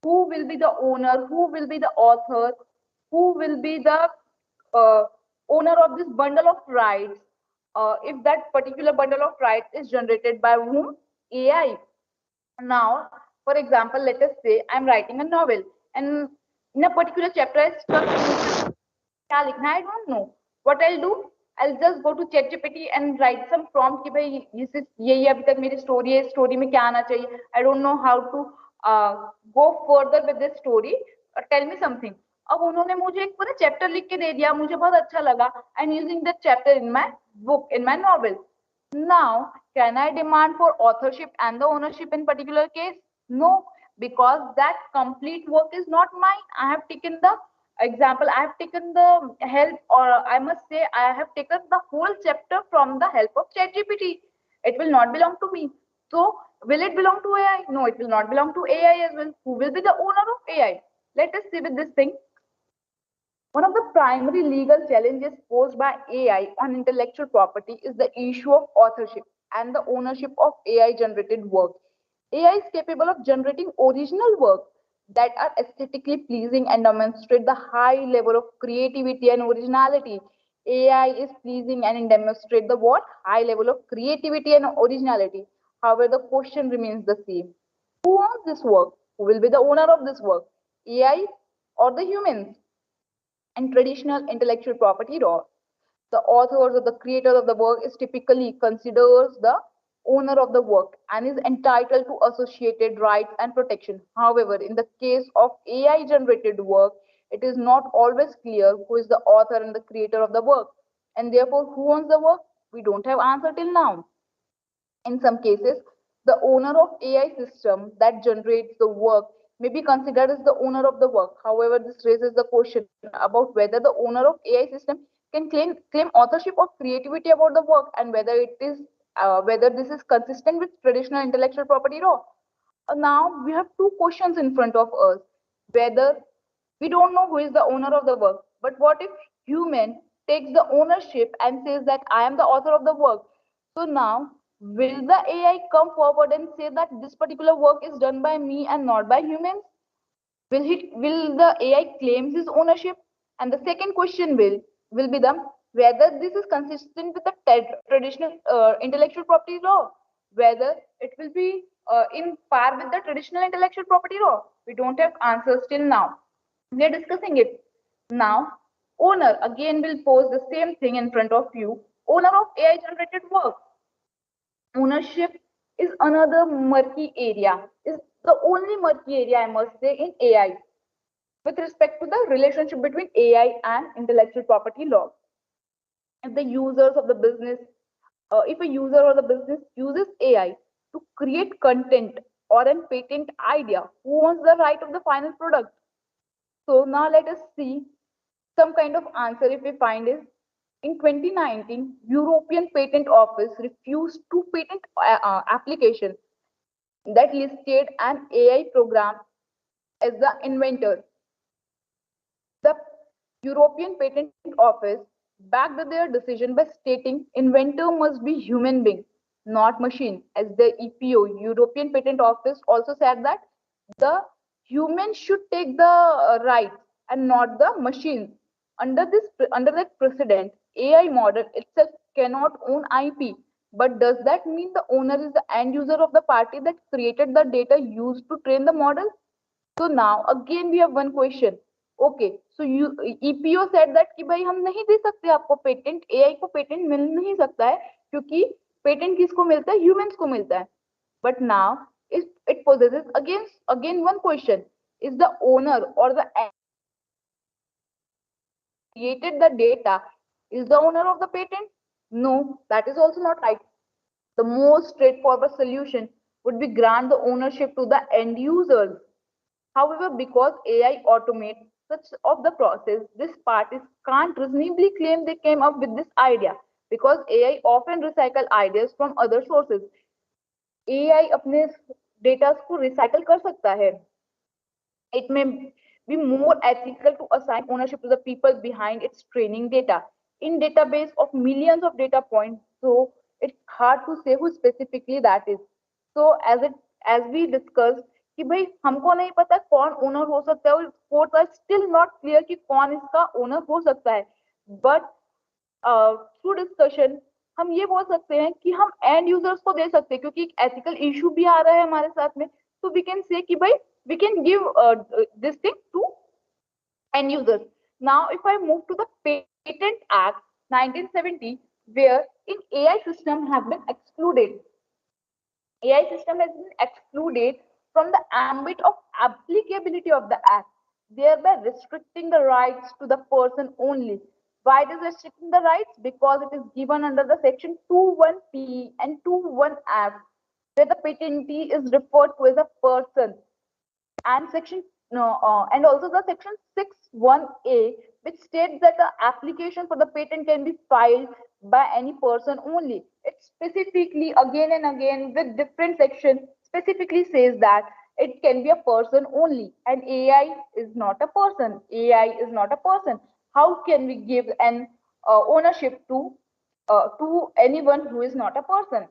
Who will be the owner? Who will be the author? Who will be the uh, owner of this bundle of rights? If that particular bundle of rights is generated by whom? AI. Now, for example, let us say I'm writing a novel and in a particular chapter I stuck in क्या लिखना I don't know. What I'll do? I'll just go to ChatGPT and write some prompt कि भाई ये अभी तक मेरी story है story में क्या आना चाहिए I don't know how to go further with this story tell me something. अब उन्होंने मुझे एक पूरा चैप्टर लिख के दे दिया मुझे बहुत अच्छा लगा and using that chapter in my book in my novel. Now, can I demand for authorship and the ownership in particular case? No, because that complete work is not mine. I have taken the example, I have taken the help, or I must say, I have taken the whole chapter from the help of ChatGPT. It will not belong to me. So, will it belong to AI? No, it will not belong to AI as well. Who will be the owner of AI? Let us see with this thing. One of the primary legal challenges posed by AI on intellectual property is the issue of authorship and the ownership of AI generated work. AI is capable of generating original work that are aesthetically pleasing and demonstrate the high level of creativity and originality. AI is pleasing and demonstrate the what? High level of creativity and originality. However, the question remains the same. Who owns this work? Who will be the owner of this work? AI or the humans? In traditional intellectual property law, the author or the creator of the work is typically considers the owner of the work and is entitled to associated rights and protection. However, in the case of AI generated work, it is not always clear who is the author and the creator of the work, and therefore who owns the work? We don't have answer till now. In some cases, the owner of AI system that generates the work may be considered as the owner of the work. However, this raises the question about whether the owner of AI system can claim authorship or creativity about the work and whether this is consistent with traditional intellectual property law. Now we have two questions in front of us. Whether we don't know who is the owner of the work, but what if human takes the ownership and says that I am the author of the work. So now, will the AI come forward and say that this particular work is done by me and not by humans? Will the AI claims his ownership? And the second question will be the whether this is consistent with the traditional intellectual property law, whether it will be in par with the traditional intellectual property law. We don't have answers till now. We are discussing it now. Owner again will pose the same thing in front of you. Owner of AI generated work. Ownership is another murky area. Is the only murky area I must say in AI with respect to the relationship between AI and intellectual property law. If the users of the business, if a user or the business uses AI to create content or a patent idea, who owns the right of the final product? So now let us see some kind of answer if we find is in 2019, European Patent Office refused two patent applications that listed an AI program as the inventor. The European Patent Office backed their decision by stating inventor must be human being, not machine. As the EPO, European Patent Office also said that the human should take the rights and not the machine. Under that precedent, AI model itself cannot own IP. But does that mean the owner is the end user of the party that created the data used to train the model? So now again we have one question. Okay, so you EPO said that कि भाई हम नहीं दे सकते आपको patent, AI को patent मिल नहीं सकता है क्योंकि पेटेंट किसको मिलता है, ह्यूमंस को मिलता है. But now it possesses again one question: is the owner or the created the data is the owner of the patent? No, that is also not right. The most straightforward solution would be grant the ownership to the end users. However, because AI automates such of the process, this parties can't reasonably claim they came up with this idea because AI often recycle ideas from other sources. AI अपने data को recycle कर सकता है. It may be more ethical to assign ownership to the people behind its training data. In database of millions of data points, so it's hard to say who specifically that is. So as we discussed कि भाई हमको नहीं पता कौन owner हो सकता है और courts are still not clear कि कौन इसका ओनर हो सकता है. बट थ्रू डिस्कशन हम ये बोल सकते हैं कि हम एंड यूजर्स को दे सकते हैं क्योंकि एक एथिकल इशू भी आ रहा है हमारे साथ में. तो वी कैन से कि भाई we can give this thing to end users. Now, if I move to the Patent Act 1970, where in AI system have been excluded. AI system has been excluded from the ambit of applicability of the Act, thereby restricting the rights to the person only. Why it is restricting the rights? Because it is given under the section 21P and 21F, where the patentee is referred to as a person, and section no, and also the section 61A, which states that the application for the patent can be filed by any person only. It specifically again and again with different section specifically says that it can be a person only, and AI is not a person. AI is not a person. How can we give an ownership to anyone who is not a person?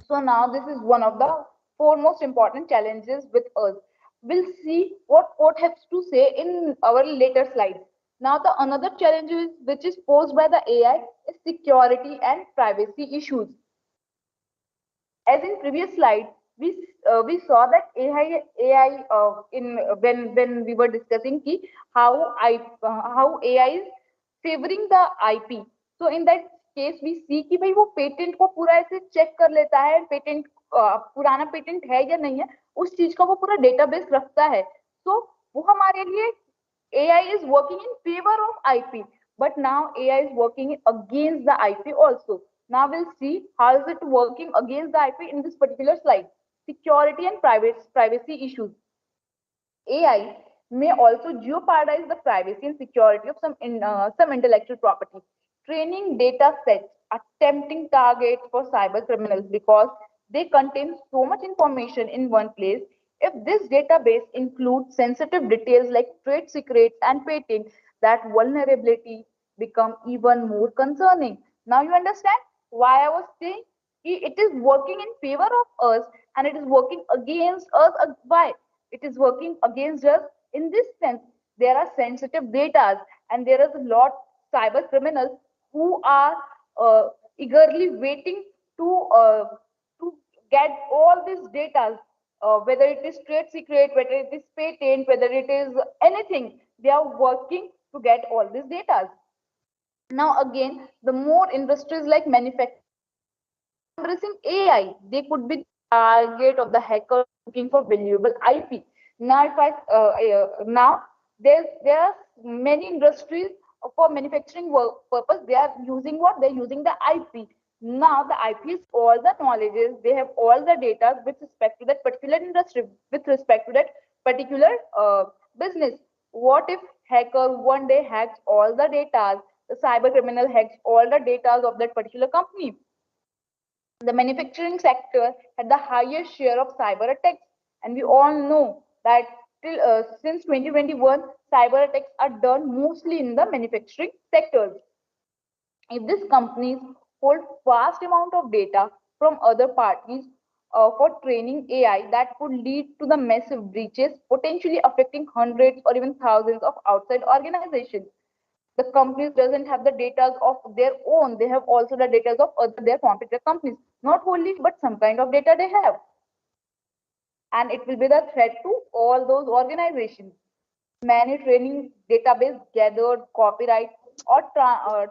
So now this is one of the four most important challenges with us. We'll see what court has to say in our later slides. Now the another challenge which is posed by the AI is security and privacy issues. As in previous slide, we saw that AI in when we were discussing ki how AI is favoring the IP. So in that case we see कि भाई वो patent को पूरा ऐसे check कर लेता है, patent पुराना पेटेंट है या नहीं है, उस चीज का वो पूरा डेटाबेस रखता है. तो वो हमारे लिए AI is working in favor of IP, but now AI is working against the IP also. Now we'll see how is it working against the IP in this particular slide. Security and privacy issues. AI may also jeopardize the privacy and security of some intellectual property. Training data sets are tempting targets for cyber criminals because they contain so much information in one place. If this database includes sensitive details like trade secrets and patents, that vulnerability become even more concerning. Now you understand why I was saying it is working in favor of us and it is working against us. Why it is working against us? In this sense, there are sensitive data and there is a lot cyber criminals who are eagerly waiting to uh, to get all this data, whether it is trade secret, whether it is patent, whether it is anything. They are working to get all these data. Now again, the more industries like manufacturing are embracing AI, they could be target of the hackers looking for valuable IP. Now, if I now there are many industries for manufacturing work purpose. They are using what? They're using the IP. Now the IP is all the knowledges. They have all the data with respect to that particular industry, with respect to that particular business. What if hacker one day hacks all the data? The cyber criminal hacks all the data of that particular company. The manufacturing sector had the highest share of cyber attacks, and we all know that till since 2021, cyber attacks are done mostly in the manufacturing sectors. If these companies hold vast amount of data from other parties for training AI, that could lead to the massive breaches, potentially affecting hundreds or even thousands of outside organizations. The companies doesn't have the data of their own. They have also the data of other their competitor companies. Not wholly, but some kind of data they have. And it will be the threat to all those organizations. Many training database gathered copyright or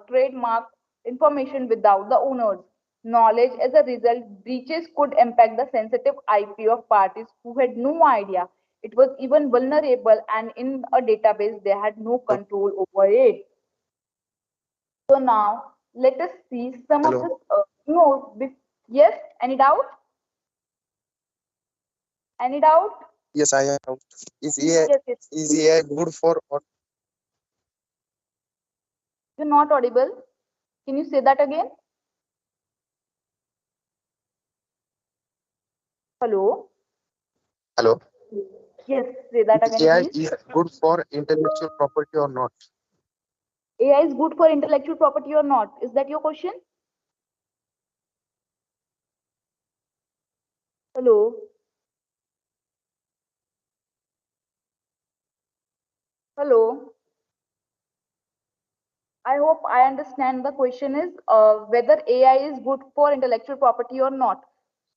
trademark information without the owners knowledge. As a result, breaches could impact the sensitive IP of parties who had no idea it was even vulnerable, and in a database they had no control over it. So now let us see some of the Hello. yes, any doubt? Any doubt? Yes, I am. Is AI Yes, yes. is AI good for or You're not audible. Can you say that again? Hello? hello? Yes, say that Is again, AI please. is good for intellectual property or not? AI is good for intellectual property or not? Is that your question? Hello? Hello? I hope I understand the question is whether AI is good for intellectual property or not.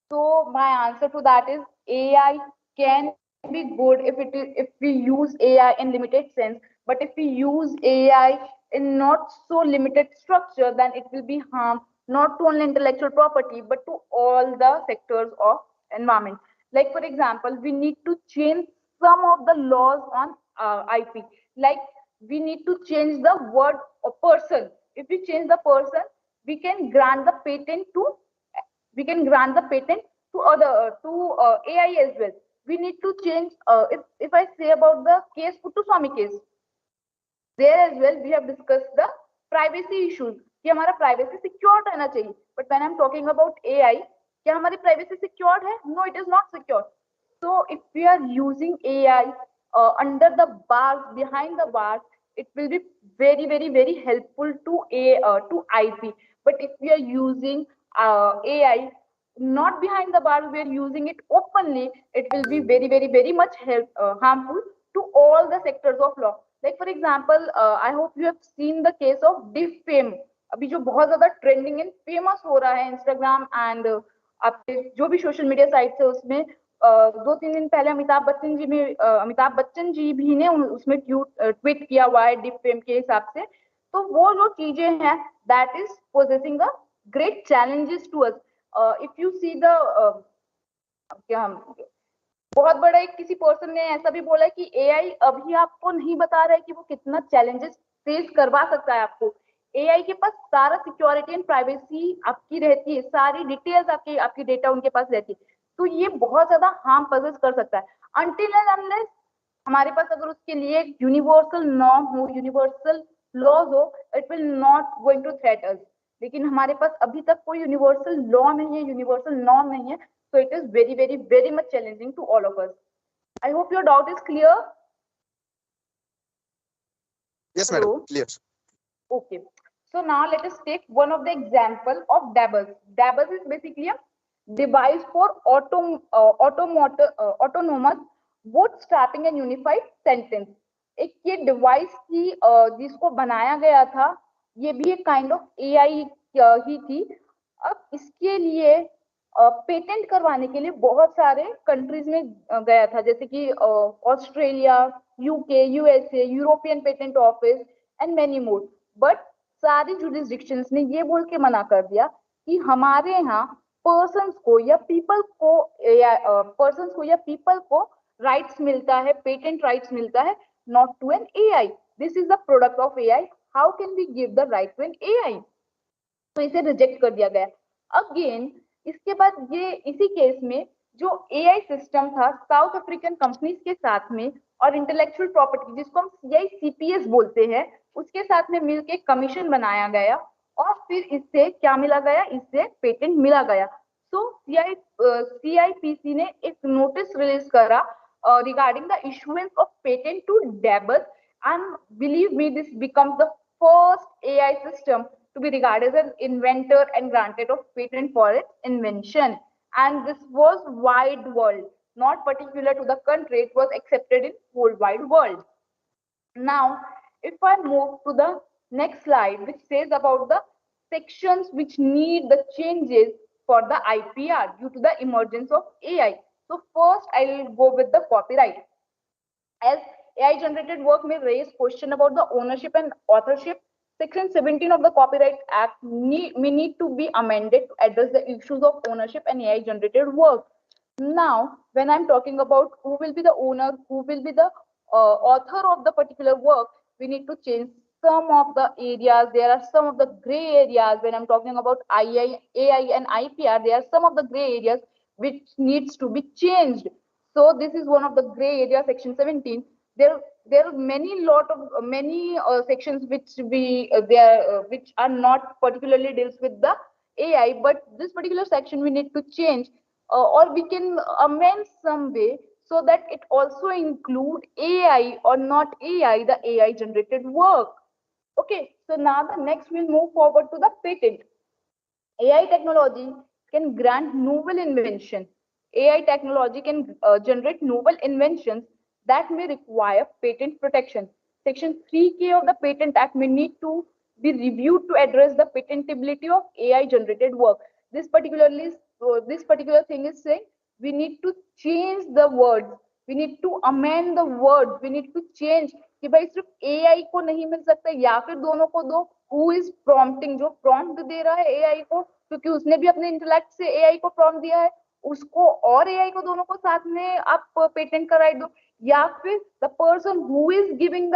So my answer to that is AI can be good if we use AI in limited sense, but if we use AI in not so limited structure, then it will be harm not to only intellectual property but to all the sectors of environment. Like for example, we need to change some of the laws on IP. Like we need to change the word a person. If we change the person, we can grant the patent to we can grant the patent to other to AI as well. We need to change. If I say about the case Puttuswamy case, there as well we have discussed the privacy issues कि हमारा privacy secured रहना चाहिए. But when I'm talking about AI, क्या हमारी privacy secured है? No, it is not secure. So if we are using AI under the bars, behind the bars, it will be very helpful to IP. But if we are using AI not behind the bars, we are using it openly, it will be very much harmful to all the sectors of law. Like for example, I hope you have seen the case of defame. अभी जो बहुत ज्यादा trending and famous हो रहा है Instagram and आपके जो भी सोशल मीडिया साइट्स है उसमें 2-3 दिन पहले अमिताभ बच्चन जी भी ने उसमें ट्वीट किया हुआ है डिप फेम के हिसाब से. तो वो जो चीजें हैं that is possessing a great challenges to us. If you see the क्या बहुत बड़ा एक किसी पर्सन ने ऐसा भी बोला कि एआई अभी आपको नहीं बता रहा है कि वो कितना चैलेंजेस फेस करवा सकता है आपको. एआई के पास सारा सिक्योरिटी एंड प्राइवेसी आपकी रहती है, सारी डिटेल्स आपकी आपकी डेटा उनके पास रहती है. तो ये बहुत ज्यादा हार्म पजेस कर सकता है अनटिल एंड अनलेस हमारे पास अगर उसके लिए एक यूनिवर्सल नॉर्म हो, यूनिवर्सल लॉज हो, it will not going to threat us. लेकिन हमारे पास अभी तक कोई यूनिवर्सल लॉ नहीं है, यूनिवर्सल नॉर्म नहीं है. So it is very much challenging to all of us. I hope your doubt is clear. Yes, Hello. madam. Clear. Okay. So now let us take one of the example of dabbles. Dabbles is basically a device for autonomous bootstrapping and unified sentence. एक ये device थी जिसको बनाया गया था, ये भी एक काइंड ऑफ एआई ही थी. अब इसके लिए पेटेंट करवाने के लिए बहुत सारे कंट्रीज में गया था, जैसे कि Australia, UK, USA, European patent office and many more. But सारी जुरिस्डिक्शंस ने ये बोल के मना कर दिया कि हमारे यहाँ पर्सन्स को या पीपल को राइट्स मिलता है, पेटेंट राइट्स मिलता है, not to an AI. This is the product of AI. How can we give the right to an AI? तो इसे रिजेक्ट कर दिया गया. अगेन इसके बाद ये इसी केस में जो एआई सिस्टम था साउथ अफ्रीकन कंपनीज के साथ में और इंटेलेक्चुअल प्रॉपर्टी जिसको हम सीआईसीपीएस बोलते हैं उसके साथ में मिलके कमीशन बनाया गया और फिर इससे क्या मिला गया, इससे पेटेंट मिला गया. सो सीआईपीसी ने एक नोटिस रिलीज करा regarding the issuance of patent to Dabble, and believe me, this becomes the first AI system to be regarded as an inventor and granted of patent for its invention. And this was wide world, not particular to the country. It was accepted in whole wide world. Now, if I move to the next slide, which says about the sections which need the changes for the IPR due to the emergence of AI. So first, I'll go with the copyright. As AI generated work may raise question about the ownership and authorship, Section 17 of the Copyright Act may need to be amended to address the issues of ownership and AI generated work. Now, when I'm talking about who will be the owner, who will be the author of the particular work, we need to change some of the areas. There are some of the gray areas. When I'm talking about AI and IPR, there are some of the gray areas which needs to be changed. So this is one of the gray area, section 17. There are many sections which which are not particularly deals with the AI, but this particular section we need to change, or we can amend some way so that it also include AI or not AI, the AI generated work. Okay, so now the next we'll move forward to the patent. AI technology can grant novel invention. AI technology can generate novel inventions that may require patent protection. Section 3K of the Patent Act may need to be reviewed to address the patentability of AI generated work. This particular thing is saying we need to change the words, we need to amend the words, we need to change कि भाई सिर्फ AI को नहीं मिल सकता या फिर दोनों को दो. हु इज प्रॉम्प्टिंग, जो प्रॉम्प्ट दे रहा है AI को, क्योंकि उसने भी अपने इंटेलेक्ट से AI को प्रॉम्प्ट दिया है, उसको और AI को दोनों को साथ में आप पेटेंट का राइट दो. या फिर the person who is giving the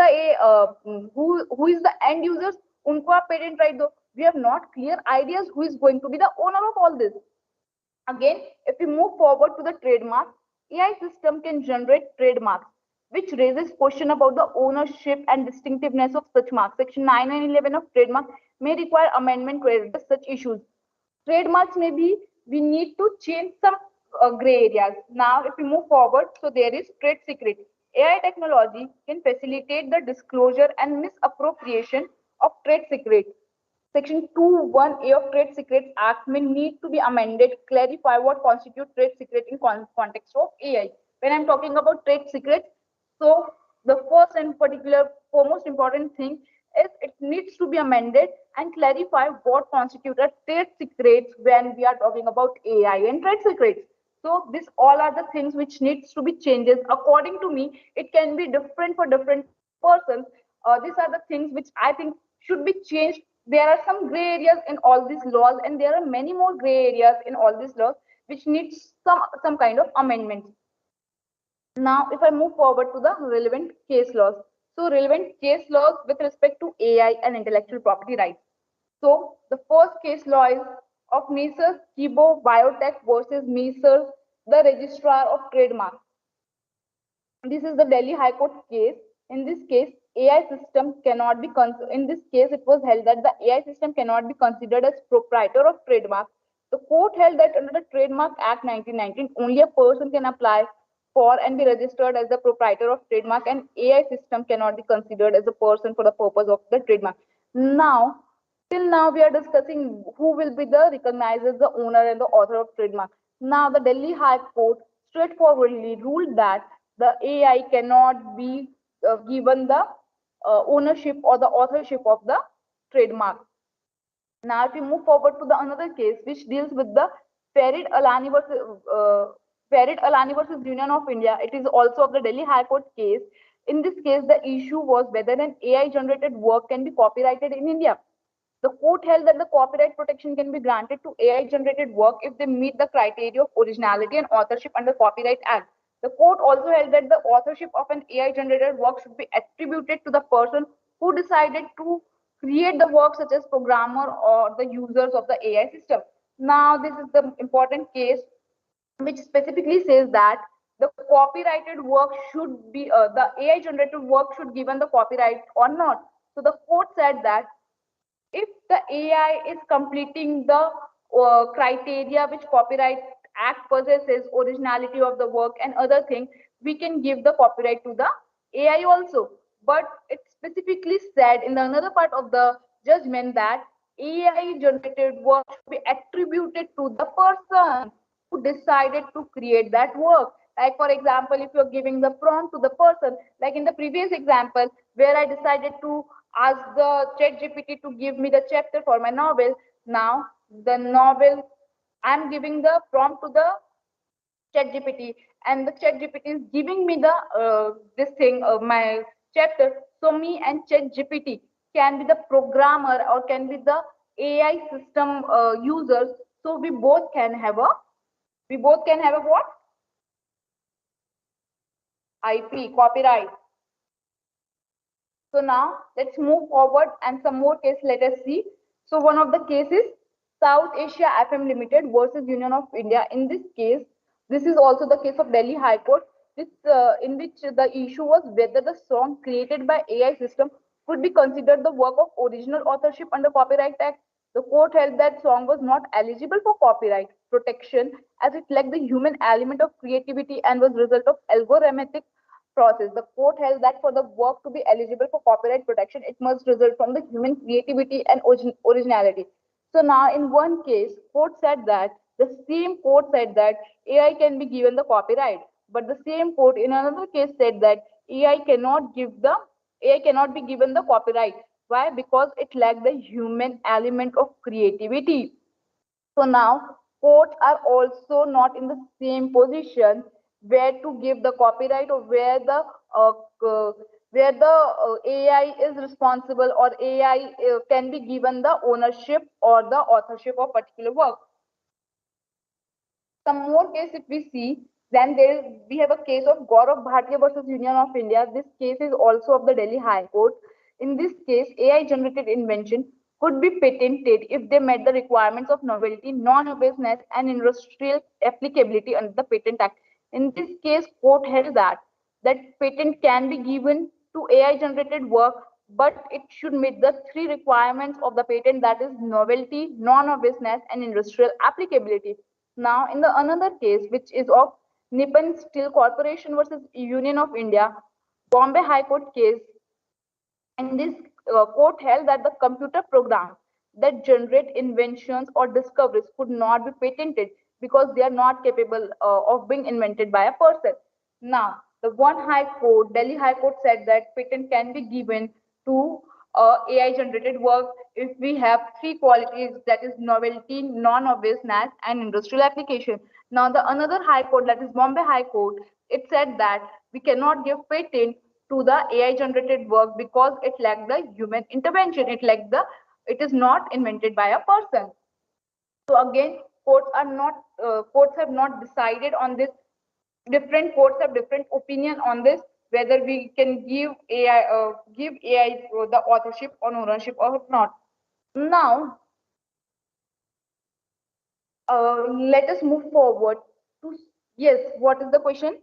who is the end users, उनको आप पेटेंट राइट दो. We have not clear ideas who is going to be the owner of all this. Again, if we move forward to the trademark, AI system can generate trademarks, which raises question about the ownership and distinctiveness of such marks. Section 9 and 11 of trademark may require amendment to address such issues. Trademarks may be, we need to change some gray areas. Now, if we move forward, so there is trade secret. AI technology can facilitate the disclosure and misappropriation of trade secrets. Section 2(1)(a) of Trade Secrets Act may need to be amended, clarify what constitutes trade secret in context of AI. When I'm talking about trade secrets, so the first and foremost important thing is it needs to be amended and clarify what constitutes a trade secrets when we are talking about AI and trade secrets. So these all are the things which needs to be changes. According to me, it can be different for different persons. These are the things which I think should be changed. There are some gray areas in all these laws, and there are many more gray areas in all these laws which needs some kind of amendments. Now, if I move forward to the relevant case laws. So relevant case laws with respect to AI and intellectual property rights. So the first case law is of Messrs. Kibo Biotech versus Messrs. The Registrar of Trademark. This is the Delhi High Court case. In this case, AI system cannot be in this case it was held that the AI system cannot be considered as proprietor of trademark. The court held that under the Trademark Act 1919, only a person can apply for and be registered as the proprietor of trademark, and AI system cannot be considered as a person for the purpose of the trademark. Now, till now we are discussing who will be the recognizes the owner and the author of trademark. Now, the Delhi High Court straightforwardly ruled that the AI cannot be given the ownership or the authorship of the trademark. Now, if we move forward to the another case which deals with the Farid Alani versus Union of India, it is also of the Delhi High Court case. In this case, the issue was whether an AI generated work can be copyrighted in India. The court held that the copyright protection can be granted to AI generated work if they meet the criteria of originality and authorship under Copyright Act. The court also held that the authorship of an AI generated work should be attributed to the person who decided to create the work, such as programmer or the users of the AI system. Now, this is the important case which specifically says that the copyrighted work should be the AI generated work should given the copyright or not. So the court said that if the AI is completing the criteria which Copyright Act possesses, originality of the work and other things, we can give the copyright to the AI also. But it specifically said in the another part of the judgment that AI generated work should be attributed to the person who decided to create that work. Like for example, if you're giving the prompt to the person, like in the previous example where I decided to ask the chat GPT to give me the chapter for my novel. Now the novel, I'm giving the prompt to the chat GPT, and the chat GPT is giving me the this thing my chapter. So me and chat GPT can be the programmer or can be the AI system users. So we both can have a what? IP, copyright. So now let's move forward and some more case let us see. So one of the cases South Asia FM Limited versus Union of India. In this case, this is also the case of Delhi High Court, in which the issue was whether the song created by AI system could be considered the work of original authorship under Copyright Act. The court held that song was not eligible for copyright protection as it lacked the human element of creativity and was result of algorithmic process. The court held that for the work to be eligible for copyright protection, it must result from the human creativity and originality. So now, in one case, the same court said that AI can be given the copyright, but the same court in another case said that AI cannot be given the copyright. Why? Because it lacked the human element of creativity. So now courts are also not in the same position where to give the copyright or uh, uh, where the AI is responsible or AI can be given the ownership or the authorship of particular work. Some more case if we see, then we have a case of Gaurav Bhatia versus Union of India. This case is also of the Delhi High Court. In this case, AI generated invention could be patented if they met the requirements of novelty, non-obviousness, and industrial applicability under the Patent Act. In this case, court held that patent can be given to AI generated work, but it should meet the three requirements of the patent, that is novelty, non-obviousness, and industrial applicability. Now, in the another case, which is of Nippon Steel Corporation versus Union of India, Bombay High Court case, in this court held that the computer programs that generate inventions or discoveries could not be patented because they are not capable of being invented by a person. Now, the one high court, Delhi High Court said that patent can be given to AI generated work if we have three qualities, that is novelty, non-obviousness, and industrial application. Now, the another high court, that is Bombay High Court, it said that we cannot give patent to the AI generated work because it lacked the human intervention. It is not invented by a person. So again, courts have not decided on this. Different courts have different opinion on this, whether we can give AI the authorship or ownership or not. Now, let us move forward to, yes, what is the question?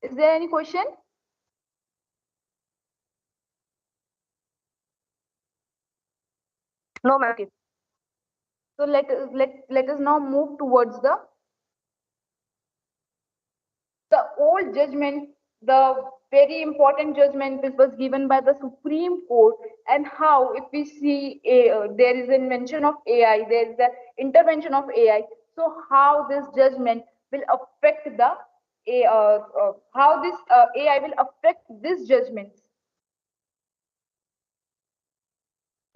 Is there any question? No, ma'am. Okay. So let us now move towards the old judgment, the very important judgment which was given by the Supreme Court, and how, if we see there is invention of AI, there is the intervention of AI. So how this judgment will affect the how this AI will affect these judgments.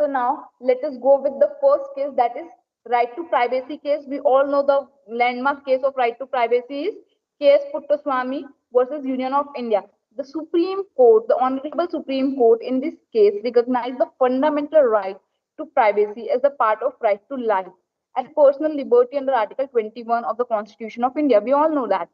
So now let us go with the first case, that is right to privacy case. We all know the landmark case of right to privacy is case Puttaswamy versus Union of India. The Supreme Court, the Honorable Supreme Court in this case recognized the fundamental right to privacy as a part of right to life and personal liberty under Article 21 of the Constitution of India. We all know that.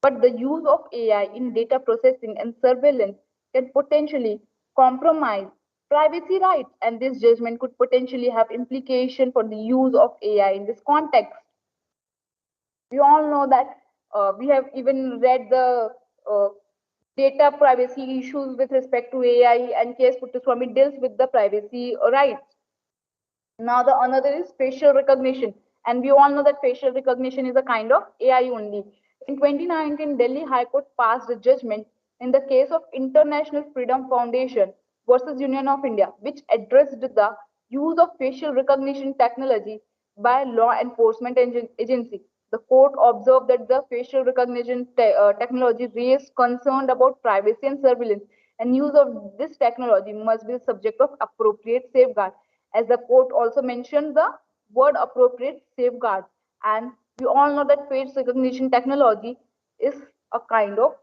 But the use of AI in data processing and surveillance can potentially compromise privacy rights, and this judgment could potentially have implication for the use of AI in this context. We all know that we have even read the uh, data privacy issues with respect to AI, and case Puttaswamy deals with the privacy rights. Now the another is facial recognition, and we all know that facial recognition is a kind of AI only. In 2019, Delhi High Court passed a judgment in the case of International Freedom Foundation versus Union of India, which addressed the use of facial recognition technology by law enforcement agency. The court observed that the facial recognition technology raised concern about privacy and surveillance, and use of this technology must be the subject of appropriate safeguard. As the court also mentioned the word appropriate safeguards, and we all know that face recognition technology is a kind of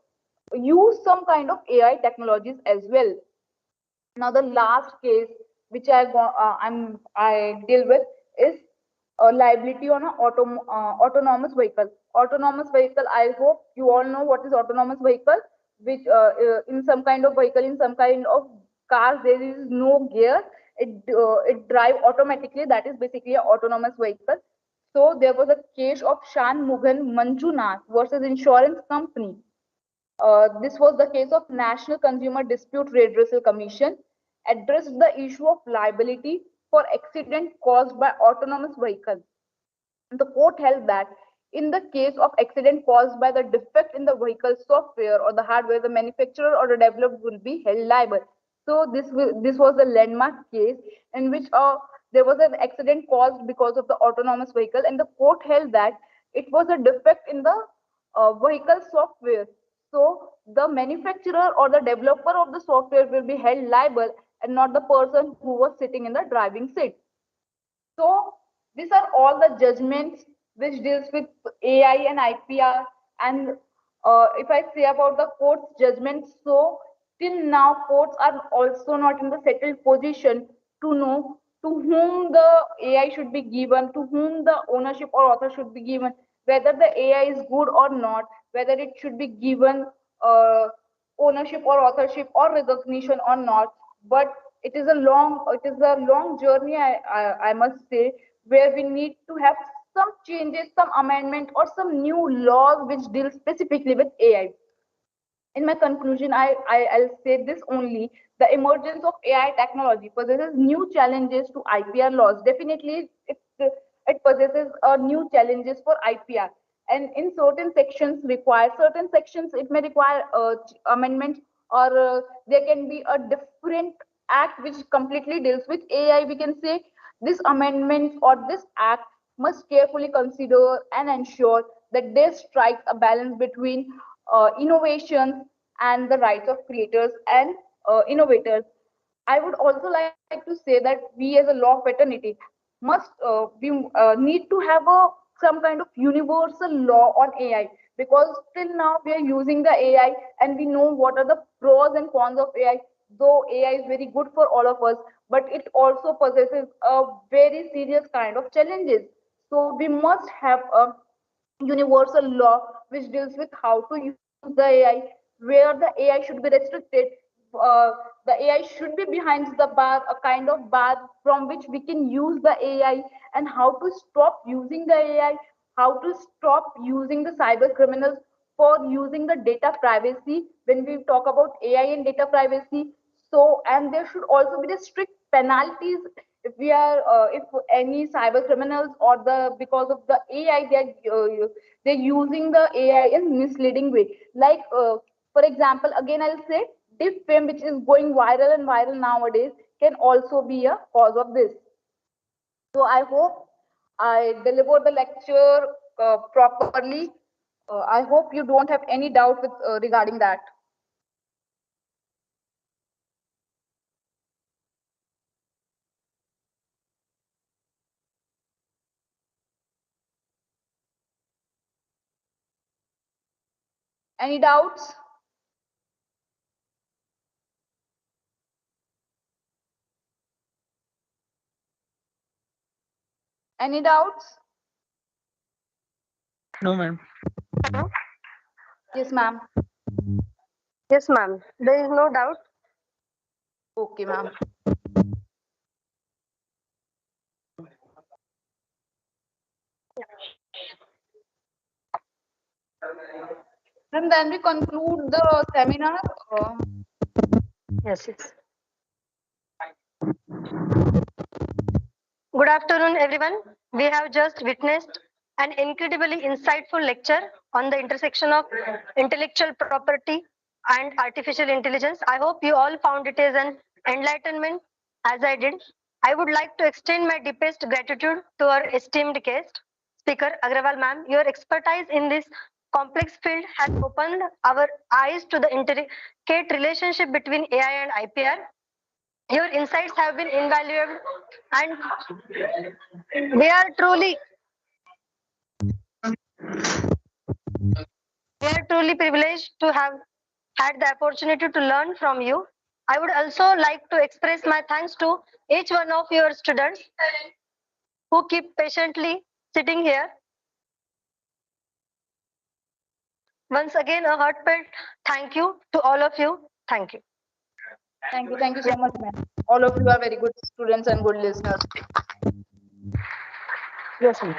use some kind of AI technologies as well. Now the last case which I deal with is liability on an autonomous vehicle. Autonomous vehicle. I hope you all know what is autonomous vehicle. Which in some kind of vehicle, in some kind of cars, there is no gear. It drive automatically. That is basically an autonomous vehicle. So there was a case of Shan Mugan Manjunath versus insurance company. This was the case of National Consumer Dispute Redressal Commission, addressed the issue of liability for accident caused by autonomous vehicle. The court held that in the case of accident caused by the defect in the vehicle software or the hardware, the manufacturer or the developer will be held liable. So this was the landmark case in which there was an accident caused because of the autonomous vehicle, and the court held that it was a defect in the vehicle software. So the manufacturer or the developer of the software will be held liable, and not the person who was sitting in the driving seat. So these are all the judgments which deals with AI and IPR. And if I say about the court's judgments, so till now courts are also not in the settled position to know to whom the AI should be given, to whom the ownership or author should be given, whether the AI is good or not, whether it should be given uh, ownership or authorship or recognition or not. But it is a long journey, I must say, where we need to have some changes, some amendment, or some new laws which deal specifically with AI. In my conclusion, I'll say this only: the emergence of AI technology possesses new challenges to IPR laws. Definitely, it possesses new challenges for IPR, and in certain sections it may require amendment, or there can be a different act which completely deals with AI. We can say this amendment or this act must carefully consider and ensure that they strike a balance between innovations and the rights of creators and innovators. I would also like to say that we as a law fraternity must we need to have some kind of universal law on AI, because till now we are using the AI and we know what are the pros and cons of AI. Though AI is very good for all of us, but it also possesses a very serious kind of challenges. So we must have a universal law which deals with how to use the AI, where the AI should be restricted. The AI should be behind the bar, a kind of bar from which we can use the AI, and how to stop using the AI, how to stop using the cyber criminals for using the data privacy when we talk about AI and data privacy. So, and there should also be the strict penalties if we are if any cyber criminals or the because of the AI they're using the AI in misleading way. Like For example, again I'll say diff fame, which is going viral and viral nowadays, can also be a cause of this. So I hope I delivered the lecture properly. I hope you don't have any doubt with regarding that. Any doubts? Any doubts? No, ma'am. Yes, ma'am. Yes, ma'am. There is no doubt. Okay, ma'am. And then we conclude the seminar. Yes, yes. Good afternoon, everyone. We have just witnessed an incredibly insightful lecture on the intersection of intellectual property and artificial intelligence. I hope you all found it as an enlightenment as I did. I would like to extend my deepest gratitude to our esteemed guest, Speaker Agrawal ma'am. Your expertise in this complex field has opened our eyes to the intricate relationship between AI and IPR. Your insights have been invaluable, and we are truly we are truly privileged to have had the opportunity to learn from you. I would also like to express my thanks to each one of your students who keep patiently sitting here. Once again, a heartfelt thank you to all of you. Thank you. Thank you. Thank you so much, ma'am. All of you are very good students and good listeners. Yes, ma'am.